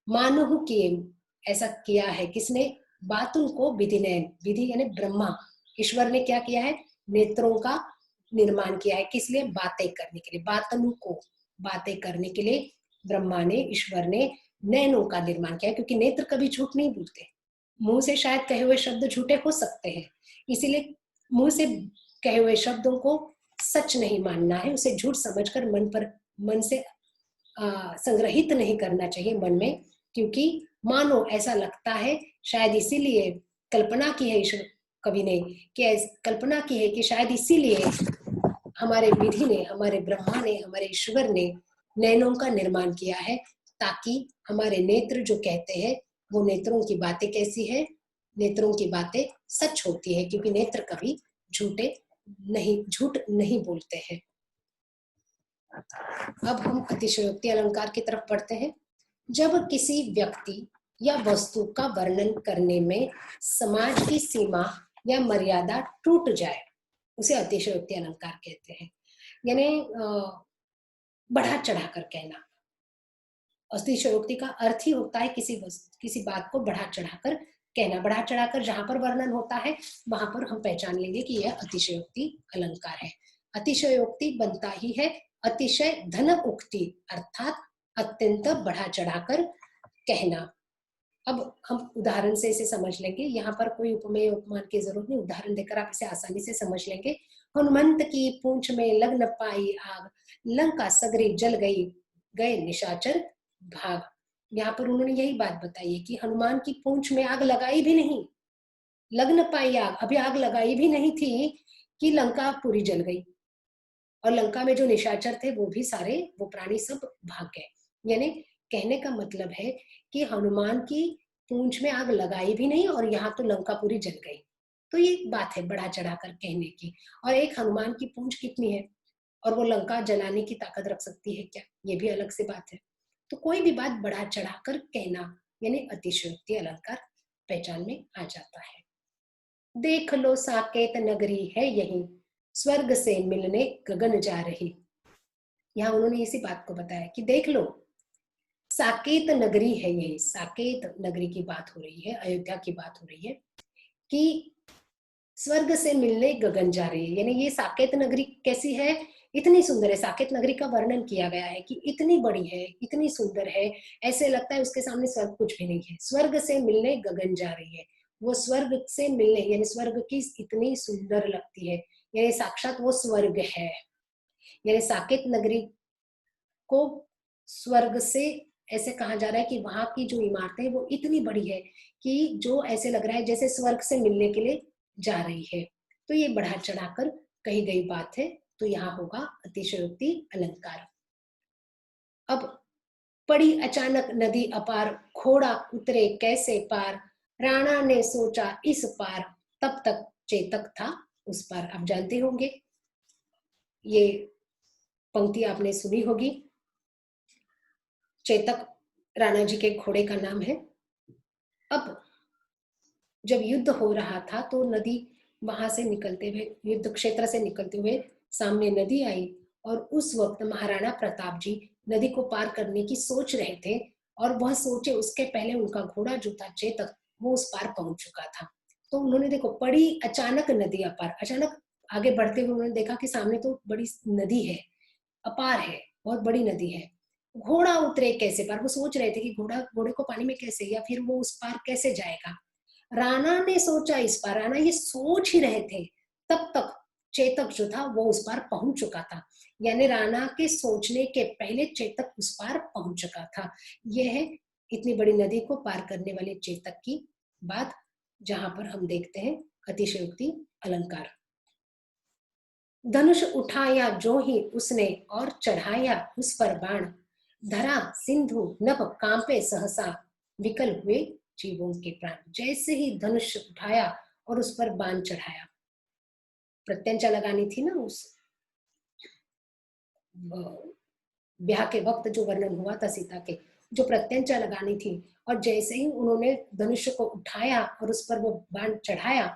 मानहु किए, ऐसा किया है किसने? बातों को विधि ने, विधि यानी ब्रह्मा, ईश्वर ने क्या किया है? नेत्रों का निर्माण किया है। किस लिए? बातें करने के लिए, बातनु को बातें करने के लिए ब्रह्मा ने, ईश्वर ने नैनों का निर्माण किया है, क्योंकि नेत्र कभी झूठ नहीं बोलते। मुंह से शायद कहे हुए शब्द झूठे हो सकते हैं, इसीलिए मुंह से कहे हुए शब्दों को सच नहीं मानना है, उसे झूठ समझकर मन से संग्रहित नहीं करना चाहिए मन में, क्योंकि मानो ऐसा लगता है, शायद इसीलिए कल्पना की है ईश्वर कवि ने, कि कल्पना की है कि शायद इसीलिए हमारे विधि ने, हमारे ब्रह्मा ने, हमारे ईश्वर ने नैनों का निर्माण किया है, ताकि हमारे नेत्र जो कहते हैं वो नेत्रों की बातें कैसी है? नेत्रों की बातें सच होती है, क्योंकि नेत्र कभी झूठ नहीं बोलते हैं। अब हम अतिशयोक्ति अलंकार की तरफ बढ़ते हैं। जब किसी व्यक्ति या वस्तु का वर्णन करने में समाज की सीमा या मर्यादा टूट जाए, उसे अतिशयोक्ति अलंकार कहते हैं। यानी बढ़ा चढ़ा कर कहना, अतिशयोक्ति का अर्थ ही होता है किसी बात को बढ़ा चढ़ाकर कहना। बढ़ा चढ़ाकर जहां पर वर्णन होता है वहां पर हम पहचान लेंगे कि यह अतिशयोक्ति अलंकार है। अतिशयोक्ति बनता ही है अतिशय धन उक्ति, अर्थात अत्यंत बढ़ा चढ़ाकर कहना। अब हम उदाहरण से इसे समझ लेंगे। यहाँ पर कोई उपमेय उपमान की जरूरत नहीं, उदाहरण देकर आप इसे आसानी से समझ लेंगे। हनुमंत की पूंछ में लग न पाई आग, लंका सगरी जल गई, गए निशाचर भाग। यहाँ पर उन्होंने यही बात बताई है कि हनुमान की पूंछ में आग लगाई भी नहीं, लग न पाई आग, अभी आग लगाई भी नहीं थी कि लंका पूरी जल गई, और लंका में जो निशाचर थे वो भी सारे, वो प्राणी सब भाग गए। यानी कहने का मतलब है कि हनुमान की पूंछ में आग लगाई भी नहीं और यहाँ तो लंका पूरी जल गई। तो ये बात है बढ़ा चढ़ाकर कहने की। और एक हनुमान की पूंछ कितनी है और वो लंका जलाने की ताकत रख सकती है क्या, ये भी अलग से बात है। तो कोई भी बात बढ़ा चढ़ाकर कहना यानी अतिशयोक्ति अलंकार पहचान में आ जाता है। देख लो साकेत नगरी है यही, स्वर्ग से मिलने गगन जा रही। यहाँ उन्होंने इसी बात को बताया कि देख लो साकेत नगरी है यही, साकेत नगरी की बात हो रही है, अयोध्या की बात हो रही है कि स्वर्ग से मिलने गगन जा रही है। यानी ये साकेत नगरी कैसी है, इतनी सुंदर है। साकेत नगरी का वर्णन किया गया है कि इतनी बड़ी है, इतनी सुंदर है, ऐसे लगता है उसके सामने स्वर्ग कुछ भी नहीं है। स्वर्ग से मिलने गगन जा रही है, वो स्वर्ग से मिलने यानी स्वर्ग की इतनी सुंदर लगती है, यानी साक्षात वो स्वर्ग है। यानी साकेत नगरी को स्वर्ग से ऐसे कहा जा रहा है कि वहां की जो इमारतें वो इतनी बड़ी है कि जो ऐसे लग रहा है जैसे स्वर्ग से मिलने के लिए जा रही है। तो ये बढ़ा चढ़ाकर कही गई बात है, तो यहाँ होगा अतिशयोक्ति अलंकार। अब पड़ी अचानक नदी अपार, घोड़ा उतरे कैसे पार, राणा ने सोचा इस पार, तब तक चेतक था उस पार। आप जानते होंगे ये पंक्ति आपने सुनी होगी। चेतक राणा जी के घोड़े का नाम है। अब जब युद्ध हो रहा था तो नदी वहां से निकलते हुए, युद्ध क्षेत्र से निकलते हुए सामने नदी आई, और उस वक्त महाराणा प्रताप जी नदी को पार करने की सोच रहे थे, और वह सोचे उसके पहले उनका घोड़ा जो था चेतक वो उस पार पहुंच चुका था। तो उन्होंने देखो पड़ी अचानक नदी अपार, अचानक आगे बढ़ते हुए उन्होंने देखा कि सामने तो बड़ी नदी है, अपार है, बहुत बड़ी नदी है। घोड़ा उतरे कैसे पार, वो सोच रहे थे कि घोड़े को पानी में कैसे, या फिर वो उस पार कैसे जाएगा। राणा ने सोचा इस पार, राणा ये सोच ही रहे थे, तब तक चेतक जो था वो उस पार पहुंच चुका था। यानी राणा के सोचने के पहले चेतक उस पार पहुंच चुका था। यह है इतनी बड़ी नदी को पार करने वाले चेतक की बात, जहां पर हम देखते हैं अतिशयोक्ति अलंकार। धनुष उठाया जो ही उसने और चढ़ाया उस पर बाण, धरा सिंधु नभ कांपे सहसा, विकल हुए जीवों के प्राण। जैसे ही धनुष उठाया और उस पर बाण चढ़ाया, प्रत्यंचा लगानी थी ना उस ब्याह के वक्त, जो वर्णन हुआ था सीता के, जो प्रत्यंचा लगानी थी, और जैसे ही उन्होंने धनुष को उठाया और उस पर वो बाण चढ़ाया,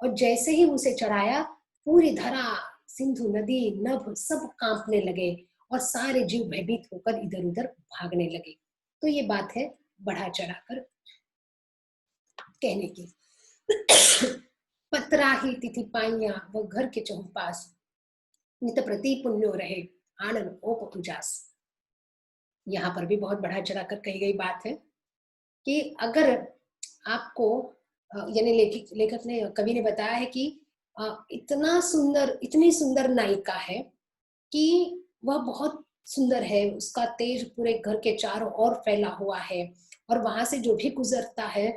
और जैसे ही उसे चढ़ाया पूरी धरा सिंधु नदी नभ सब कांपने लगे और सारे जीव भयभीत होकर इधर उधर भागने लगे। तो ये बात है बढ़ा चढ़ाकर कहने की। पत्रा ही तिथि पाइया वो घर के चौपास, नित प्रति पुण्यो रहे आनंद ओप उजास। यहाँ पर भी बहुत बढ़ा चढ़ाकर कही गई बात है कि अगर आपको यानी लेखक ने, कवि ने बताया है कि इतना सुंदर, इतनी सुंदर नायिका है कि वह बहुत सुंदर है, उसका तेज पूरे घर के चारों ओर फैला हुआ है, और वहां से जो भी गुजरता है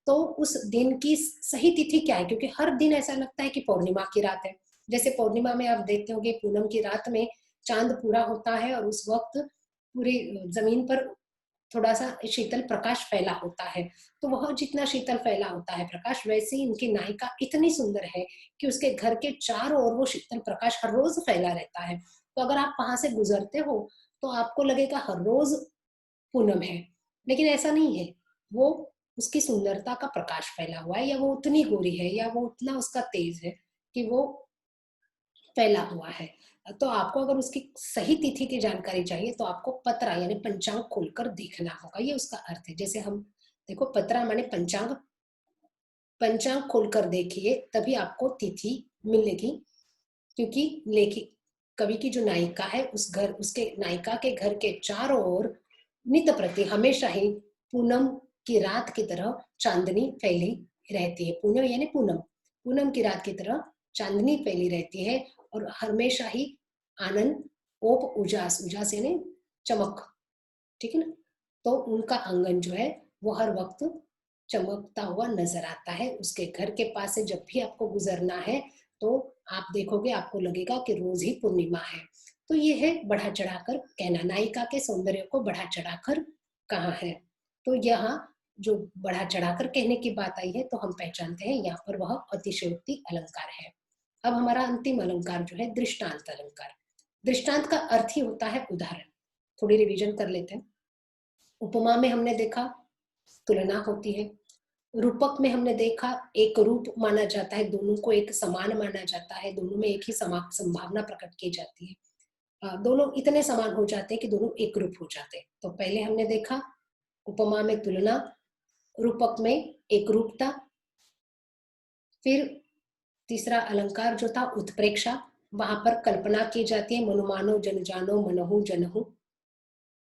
तो उस दिन की सही तिथि क्या है, क्योंकि हर दिन ऐसा लगता है कि पूर्णिमा की रात है। जैसे पूर्णिमा में आप देखते होंगे पूनम की रात में चांद पूरा होता है और उस वक्त पूरी जमीन पर थोड़ा सा शीतल प्रकाश फैला होता है, तो वह जितना शीतल फैला होता है प्रकाश, वैसे ही इनकी नायिका इतनी सुंदर है कि उसके घर के चारों ओर वो शीतल प्रकाश हर रोज फैला रहता है। तो अगर आप वहां से गुजरते हो तो आपको लगेगा हर रोज पूनम है, लेकिन ऐसा नहीं है। वो उसकी सुंदरता का प्रकाश फैला हुआ है, या वो उतनी गोरी है, या वो उतना उसका तेज है कि वो फैला हुआ है। तो आपको अगर उसकी सही तिथि की जानकारी चाहिए तो आपको पतरा यानी पंचांग खोलकर देखना होगा, ये उसका अर्थ है। जैसे हम देखो पतरा माने पंचांग, पंचांग खोलकर देखिए तभी आपको तिथि मिलेगी, क्योंकि लेखिक कवि की जो नायिका है उस घर, उसके नायिका के घर के चारों ओर नित प्रति हमेशा ही पूनम की रात की तरह चांदनी फैली रहती है। पूनम यानी पूनम, पूनम की रात की तरह चांदनी फैली रहती है और हमेशा ही आनंद ओप उजास, उजास यानी चमक, ठीक है ना। तो उनका आंगन जो है वो हर वक्त चमकता हुआ नजर आता है। उसके घर के पास से जब भी आपको गुजरना है तो आप देखोगे, आपको लगेगा कि रोज ही पूर्णिमा है। तो ये है बढ़ा चढ़ाकर कहना, नायिका के सौंदर्य को बढ़ा चढ़ाकर कहा है। तो यहाँ जो बढ़ा चढ़ाकर कहने की बात आई है तो हम पहचानते हैं यहाँ पर वह अतिशयोक्ति अलंकार है। अब हमारा अंतिम अलंकार जो है दृष्टांत अलंकार। दृष्टांत का अर्थ ही होता है उदाहरण। थोड़ी रिवीजन कर लेते हैं। उपमा में हमने देखा तुलना होती है, रूपक में हमने देखा एक रूप माना जाता है, दोनों को एक समान माना जाता है, दोनों में एक ही संभावना प्रकट की जाती है, दोनों इतने समान हो जाते हैं कि दोनों एक रूप हो जाते हैं। तो पहले हमने देखा उपमा में तुलना, रूपक में एक रूपता। फिर तीसरा अलंकार जो था उत्प्रेक्षा, वहां पर कल्पना की जाती है, मनुमानो जन जानो मनहु जनहु।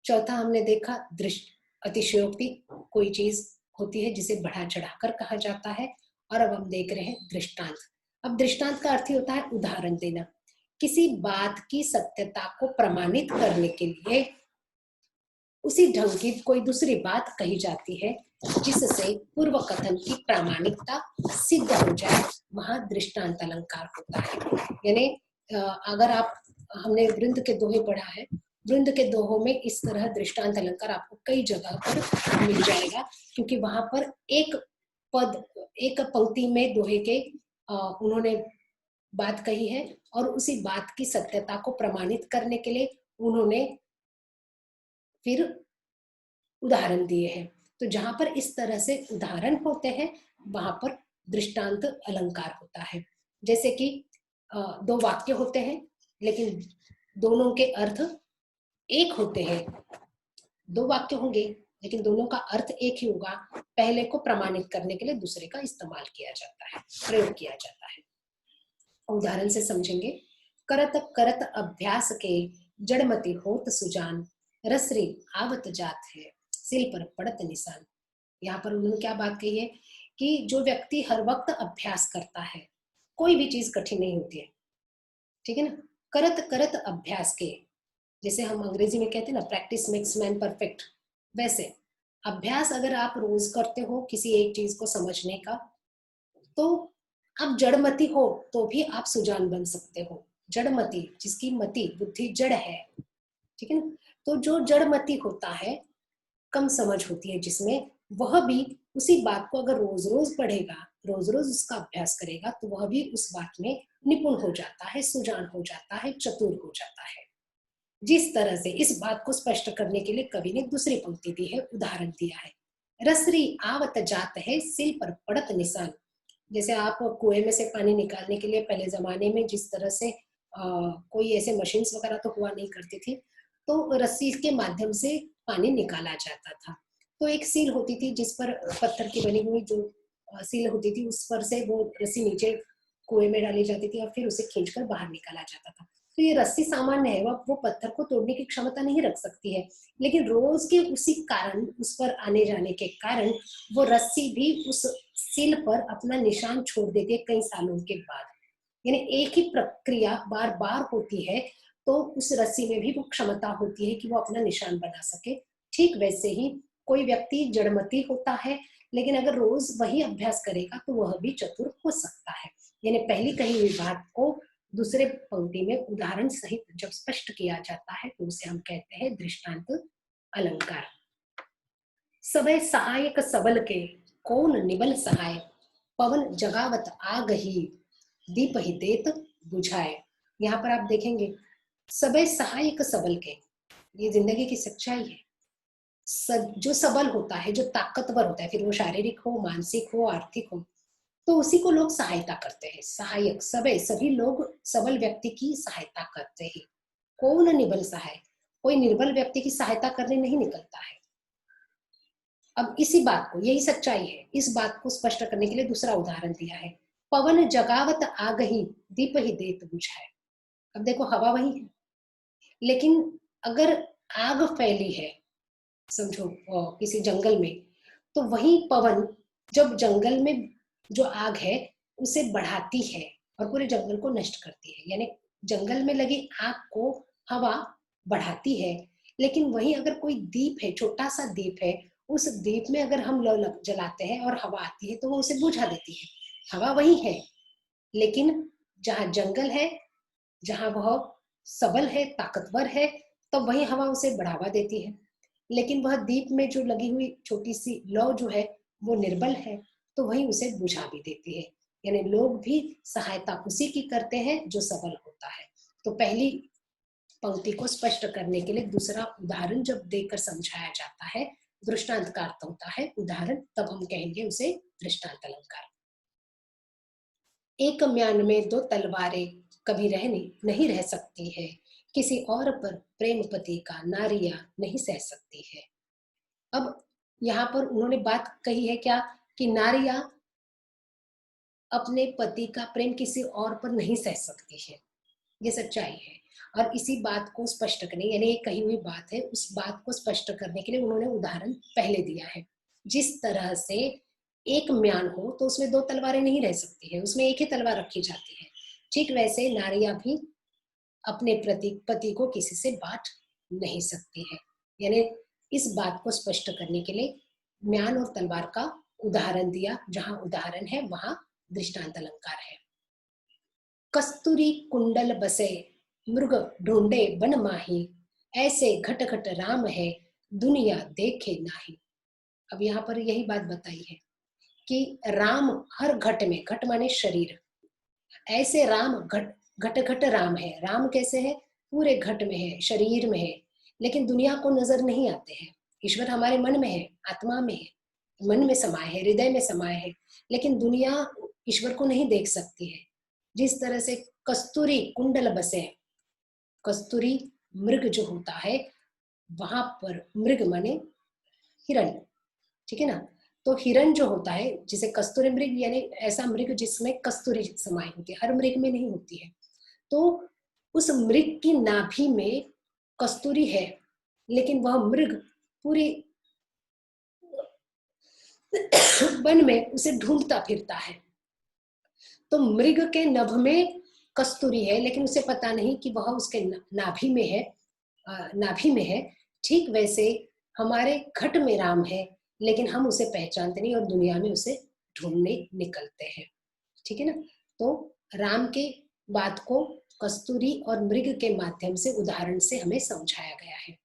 चौथा हमने देखा दृष्ट, अतिशयोक्ति, कोई चीज होती है जिसे बढ़ा चढ़ाकर कहा जाता है। और अब हम देख रहे हैं दृष्टांत। अब दृष्टांत का अर्थ ही होता है उदाहरण देना, किसी बात की सत्यता को प्रमाणित करने के लिए उसी ढंग की कोई दूसरी बात कही जाती है जिससे पूर्व कथन की प्रामाणिकता सिद्ध हो जाए, वहां दृष्टांत अलंकार होता है। यानी अगर आप, हमने वृंद के दोहे पढ़ा है, वृंद के दोहों में इस तरह दृष्टांत अलंकार आपको कई जगह पर मिल जाएगा, क्योंकि वहां पर एक पद, एक पंक्ति में दोहे के उन्होंने बात कही है और उसी बात की सत्यता को प्रमाणित करने के लिए उन्होंने फिर उदाहरण दिए हैं। तो जहां पर इस तरह से उदाहरण होते हैं वहां पर दृष्टांत अलंकार होता है। जैसे कि दो वाक्य होते हैं लेकिन दोनों के अर्थ एक होते हैं, दो वाक्य होंगे लेकिन दोनों का अर्थ एक ही होगा, पहले को प्रमाणित करने के लिए दूसरे का इस्तेमाल किया जाता है, प्रयोग किया जाता है। उदाहरण से समझेंगे। करत करत अभ्यास के जड़मति होत सुजान, रसरी आवत जात है सिल पर पड़त निशान। यहाँ पर उन्होंने क्या बात कही है कि जो व्यक्ति हर वक्त अभ्यास करता है, कोई भी चीज कठिन नहीं होती है, ठीक है ना। करत करत अभ्यास के, जैसे हम अंग्रेजी में कहते हैं ना प्रैक्टिस मेक्स मैन परफेक्ट, वैसे अभ्यास अगर आप रोज करते हो किसी एक चीज को समझने का, तो आप जड़मति हो तो भी आप सुजान बन सकते हो। जड़मति, जिसकी मति बुद्धि जड़ है, ठीक है ना। तो जो जड़मति होता है, कम समझ होती है जिसमें, वह भी उसी बात को अगर रोज रोज पढ़ेगा, रोज रोज उसका अभ्यास करेगा तो वह भी उस बात में निपुण हो जाता है, सुजान हो जाता है, चतुर हो जाता है। जिस तरह से इस बात को स्पष्ट करने के लिए कवि ने दूसरी पंक्ति दी है, उदाहरण दिया है। रसरी आवत जात है सिल पर पड़त निशान। जैसे आप कुएं में से पानी निकालने के लिए पहले जमाने में जिस तरह से कोई ऐसे मशीन्स वगैरह तो हुआ नहीं करती थी, तो रस्सी के माध्यम से पानी निकाला जाता था। तो एक सील होती थी जिस पर पत्थर की बनी हुई जो सील होती थी, उस पर से वो रस्सी नीचे कुएं में डाली जाती थी और फिर उसे खींचकर बाहर निकाला जाता था। तो ये रस्सी सामान्य है, वो पत्थर को तोड़ने की क्षमता नहीं रख सकती है, लेकिन रोज के उसी कारण, उस पर आने जाने के कारण वो रस्सी भी उस सील पर अपना निशान छोड़ देती है कई सालों के बाद। यानी एक ही प्रक्रिया बार बार होती है तो उस रस्सी में भी वो क्षमता होती है कि वो अपना निशान बना सके। ठीक वैसे ही कोई व्यक्ति जड़मती होता है लेकिन अगर रोज वही अभ्यास करेगा तो वह भी चतुर हो सकता है। यानी पहली कही हुई बात को दूसरे पंक्ति में उदाहरण सहित जब स्पष्ट किया जाता है तो उसे हम कहते हैं दृष्टांत अलंकार। सबे सहायक सबल के कौन निबल सहाय, पवन जगावत आग ही दीप ही देत बुझाए। यहाँ पर आप देखेंगे सबे सहायक सबल के, ये जिंदगी की सच्चाई है। जो सबल होता है, जो ताकतवर होता है, फिर वो शारीरिक हो, मानसिक हो, आर्थिक हो, तो उसी को लोग सहायता करते हैं। सहायक, सभी लोग सबल व्यक्ति की सहायता करते हैं। कौन निबल सहाय, कोई निर्बल व्यक्ति की सहायता करने नहीं निकलता है। अब इसी बात को, यही सच्चाई है, इस बात को स्पष्ट करने के लिए दूसरा उदाहरण दिया है। पवन जगावत आग ही दीप ही देत बुझाए। अब देखो हवा वही है, लेकिन अगर आग फैली है, समझो किसी जंगल में, तो वही पवन जब जंगल में जो आग है उसे बढ़ाती है और पूरे जंगल को नष्ट करती है। यानी जंगल में लगी आग को हवा बढ़ाती है, लेकिन वही अगर कोई दीप है, छोटा सा दीप है, उस दीप में अगर हम लौ जलाते हैं और हवा आती है तो वो उसे बुझा देती है। हवा वही है, लेकिन जहाँ जंगल है, जहाँ वह सबल है, ताकतवर है, तो वही हवा उसे बढ़ावा देती है। लेकिन वह दीप में जो लगी हुई छोटी सी लौ जो है वो निर्बल है, तो वही उसे बुझा भी देती है। यानी लोग भी सहायता उसी की करते हैं जो सबल होता है। तो पहली पंक्ति को स्पष्ट करने के लिए दूसरा उदाहरण जब देकर समझाया जाता है, दृष्टांत का अर्थ होता है उदाहरण, तब हम कहेंगे उसे दृष्टांत अलंकार। एक म्यान में दो तलवारें कभी नहीं रह सकती है, किसी और पर प्रेम पति का नारियां नहीं सह सकती है। अब यहाँ पर उन्होंने बात कही है क्या, कि नारियां अपने पति का प्रेम किसी और पर नहीं सह सकती है, ये सच्चाई है। और इसी बात को स्पष्ट करने, यानी एक कही हुई बात है, उस बात को स्पष्ट करने के लिए उन्होंने उदाहरण पहले दिया है। जिस तरह से एक म्यान हो तो उसमें दो तलवारें नहीं रह सकती है, उसमें एक ही तलवार रखी जाती है। ठीक वैसे नारियां भी अपने पति को किसी से बांट नहीं सकती है। यानी इस बात को स्पष्ट करने के लिए म्यान और तलवार का उदाहरण दिया। जहां उदाहरण है वहां दृष्टांत अलंकार है। कस्तूरी कुंडल बसे मृग ढूंढे बन माही, ऐसे घट घट राम है दुनिया देखे नाही। अब यहाँ पर यही बात बताई है कि राम हर घट में, घट माने शरीर, ऐसे राम घट घट घट राम है। राम कैसे है, पूरे घट में है, शरीर में है, लेकिन दुनिया को नजर नहीं आते हैं। ईश्वर हमारे मन में है, आत्मा में है, मन में समाये है, हृदय में समाये है, लेकिन दुनिया ईश्वर को नहीं देख सकती है। जिस तरह से कस्तूरी कुंडल बसे, कस्तूरी मृग जो होता है, वहां पर मृग माने हिरण, ठीक है ना। तो हिरण जो होता है, जिसे कस्तूरी मृग, यानी ऐसा मृग जिसमें कस्तूरी समाई होती है, हर मृग में नहीं होती है। तो उस मृग की नाभि में कस्तूरी है, लेकिन वह मृग पूरी वन में उसे ढूंढता फिरता है। तो मृग के नभ में कस्तूरी है, लेकिन उसे पता नहीं कि वह उसके नाभि में है, नाभि में है। ठीक वैसे हमारे घट में राम है, लेकिन हम उसे पहचानते नहीं और दुनिया में उसे ढूंढने निकलते हैं, ठीक है ना। तो राम के बात को कस्तूरी और मृग के माध्यम से, उदाहरण से हमें समझाया गया है।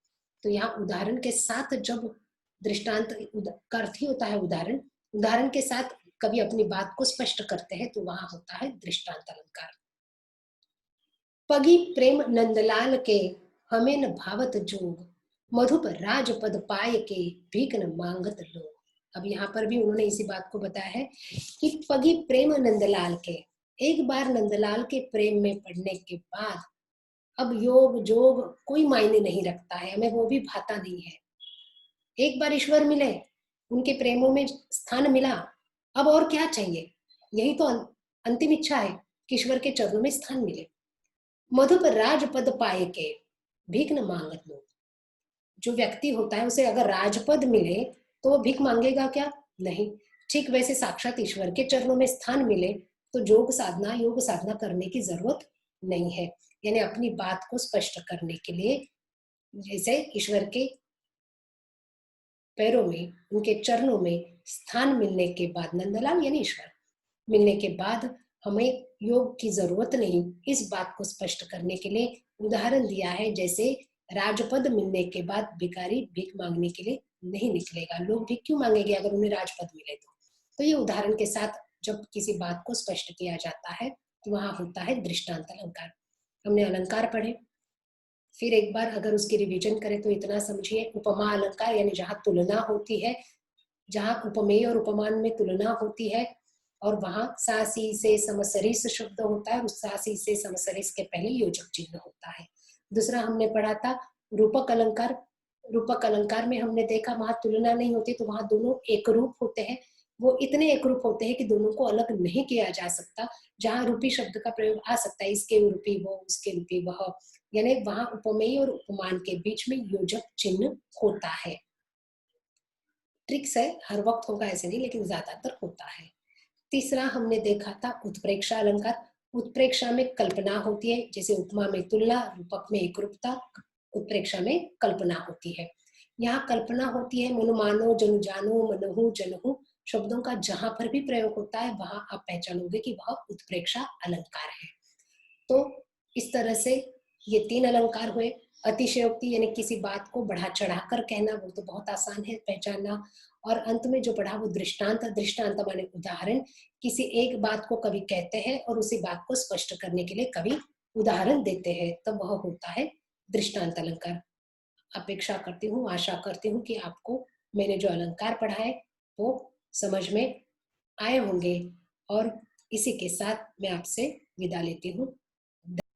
तो यहाँ उदाहरण के साथ, जब दृष्टांत का अर्थ ही होता है उदाहरण, उदाहरण के साथ कभी अपनी बात को स्पष्ट करते हैं तो वहां होता है दृष्टांत अलंकार। पगी प्रेम नंदलाल के हमें न भावत जोग, मधुप राजपद पाए के भीख न मांगत लोग। अब यहाँ पर भी उन्होंने इसी बात को बताया है कि पगी प्रेम नंदलाल के, एक बार नंदलाल के प्रेम में पड़ने के बाद अब योग जोग कोई मायने नहीं रखता है, हमें वो भी भाता नहीं है। एक बार ईश्वर मिले, उनके प्रेमों में स्थान मिला, अब और क्या चाहिए। यही तो अंतिम इच्छा है कि ईश्वर के चरणों में स्थान मिले। मधुप राजपद पाए के भीख न मांगत लोग, जो व्यक्ति होता है उसे अगर राजपद मिले तो वो भीख मांगेगा क्या, नहीं। ठीक वैसे साक्षात ईश्वर के चरणों में स्थान मिले तो योग साधना करने की जरूरत नहीं है। यानी अपनी बात को स्पष्ट करने के लिए, जैसे ईश्वर के पैरों में, उनके चरणों में स्थान मिलने के बाद, नंदलाल यानी ईश्वर मिलने के बाद हमें योग की जरूरत नहीं, इस बात को स्पष्ट करने के लिए उदाहरण दिया है। जैसे राजपद मिलने के बाद भिखारी भीख मांगने के लिए नहीं निकलेगा, लोग भीख क्यों मांगेंगे अगर उन्हें राजपद मिले तो ये उदाहरण के साथ जब किसी बात को स्पष्ट किया जाता है तो वहां होता है दृष्टांत अलंकार। हमने अलंकार पढ़े, फिर एक बार अगर उसकी रिवीजन करें तो इतना समझिए, उपमा अलंकार यानी जहाँ तुलना होती है, जहाँ उपमेय और उपमान में तुलना होती है, और वहां सा सी से समसरिस शब्द होता है, उस सा सी से समसरिस के पहले योजक चिन्ह होता है। दूसरा हमने पढ़ा था रूपक अलंकार। रूपक अलंकार में हमने देखा वहां तुलना नहीं होती, तो वहां दोनों एक रूप होते हैं। वो इतने एक रूप होते हैं कि दोनों को अलग नहीं किया जा सकता। जहां रूपी शब्द का प्रयोग आ सकता है, इसके रूपी वो, उसके रूपी वह, यानी वहां उपमेय और उपमान के बीच में योजक चिन्ह होता है। ट्रिक्स है, हर वक्त होगा ऐसे नहीं, लेकिन ज्यादातर होता है। तीसरा हमने देखा था उत्प्रेक्षा अलंकार। उत्प्रेक्षा में कल्पना होती है, जैसे उपमा में तुलना, रूपक में एकरूपता, उत्प्रेक्षा में कल्पना होती है। यहाँ कल्पना होती है मनुमानो, जनु जानो, मनहु, जनहु शब्दों का जहां पर भी प्रयोग होता है वहां आप पहचानोगे कि वह उत्प्रेक्षा अलंकार है। तो इस तरह से ये 3 अलंकार हुए। अतिशयोक्ति यानी किसी बात को बढ़ा चढ़ाकर कहना, वो तो बहुत आसान है पहचानना। और अंत में जो पढ़ा वो दृष्टांत। दृष्टांत माने उदाहरण। किसी एक बात को कभी कहते हैं और उसी बात को स्पष्ट करने के लिए कभी उदाहरण देते हैं, तब वह होता है दृष्टांत अलंकार। अपेक्षा करती हूँ, आशा करती हूँ कि आपको मैंने जो अलंकार पढ़ा है वो समझ में आए होंगे। और इसी के साथ मैं आपसे विदा लेती हूँ।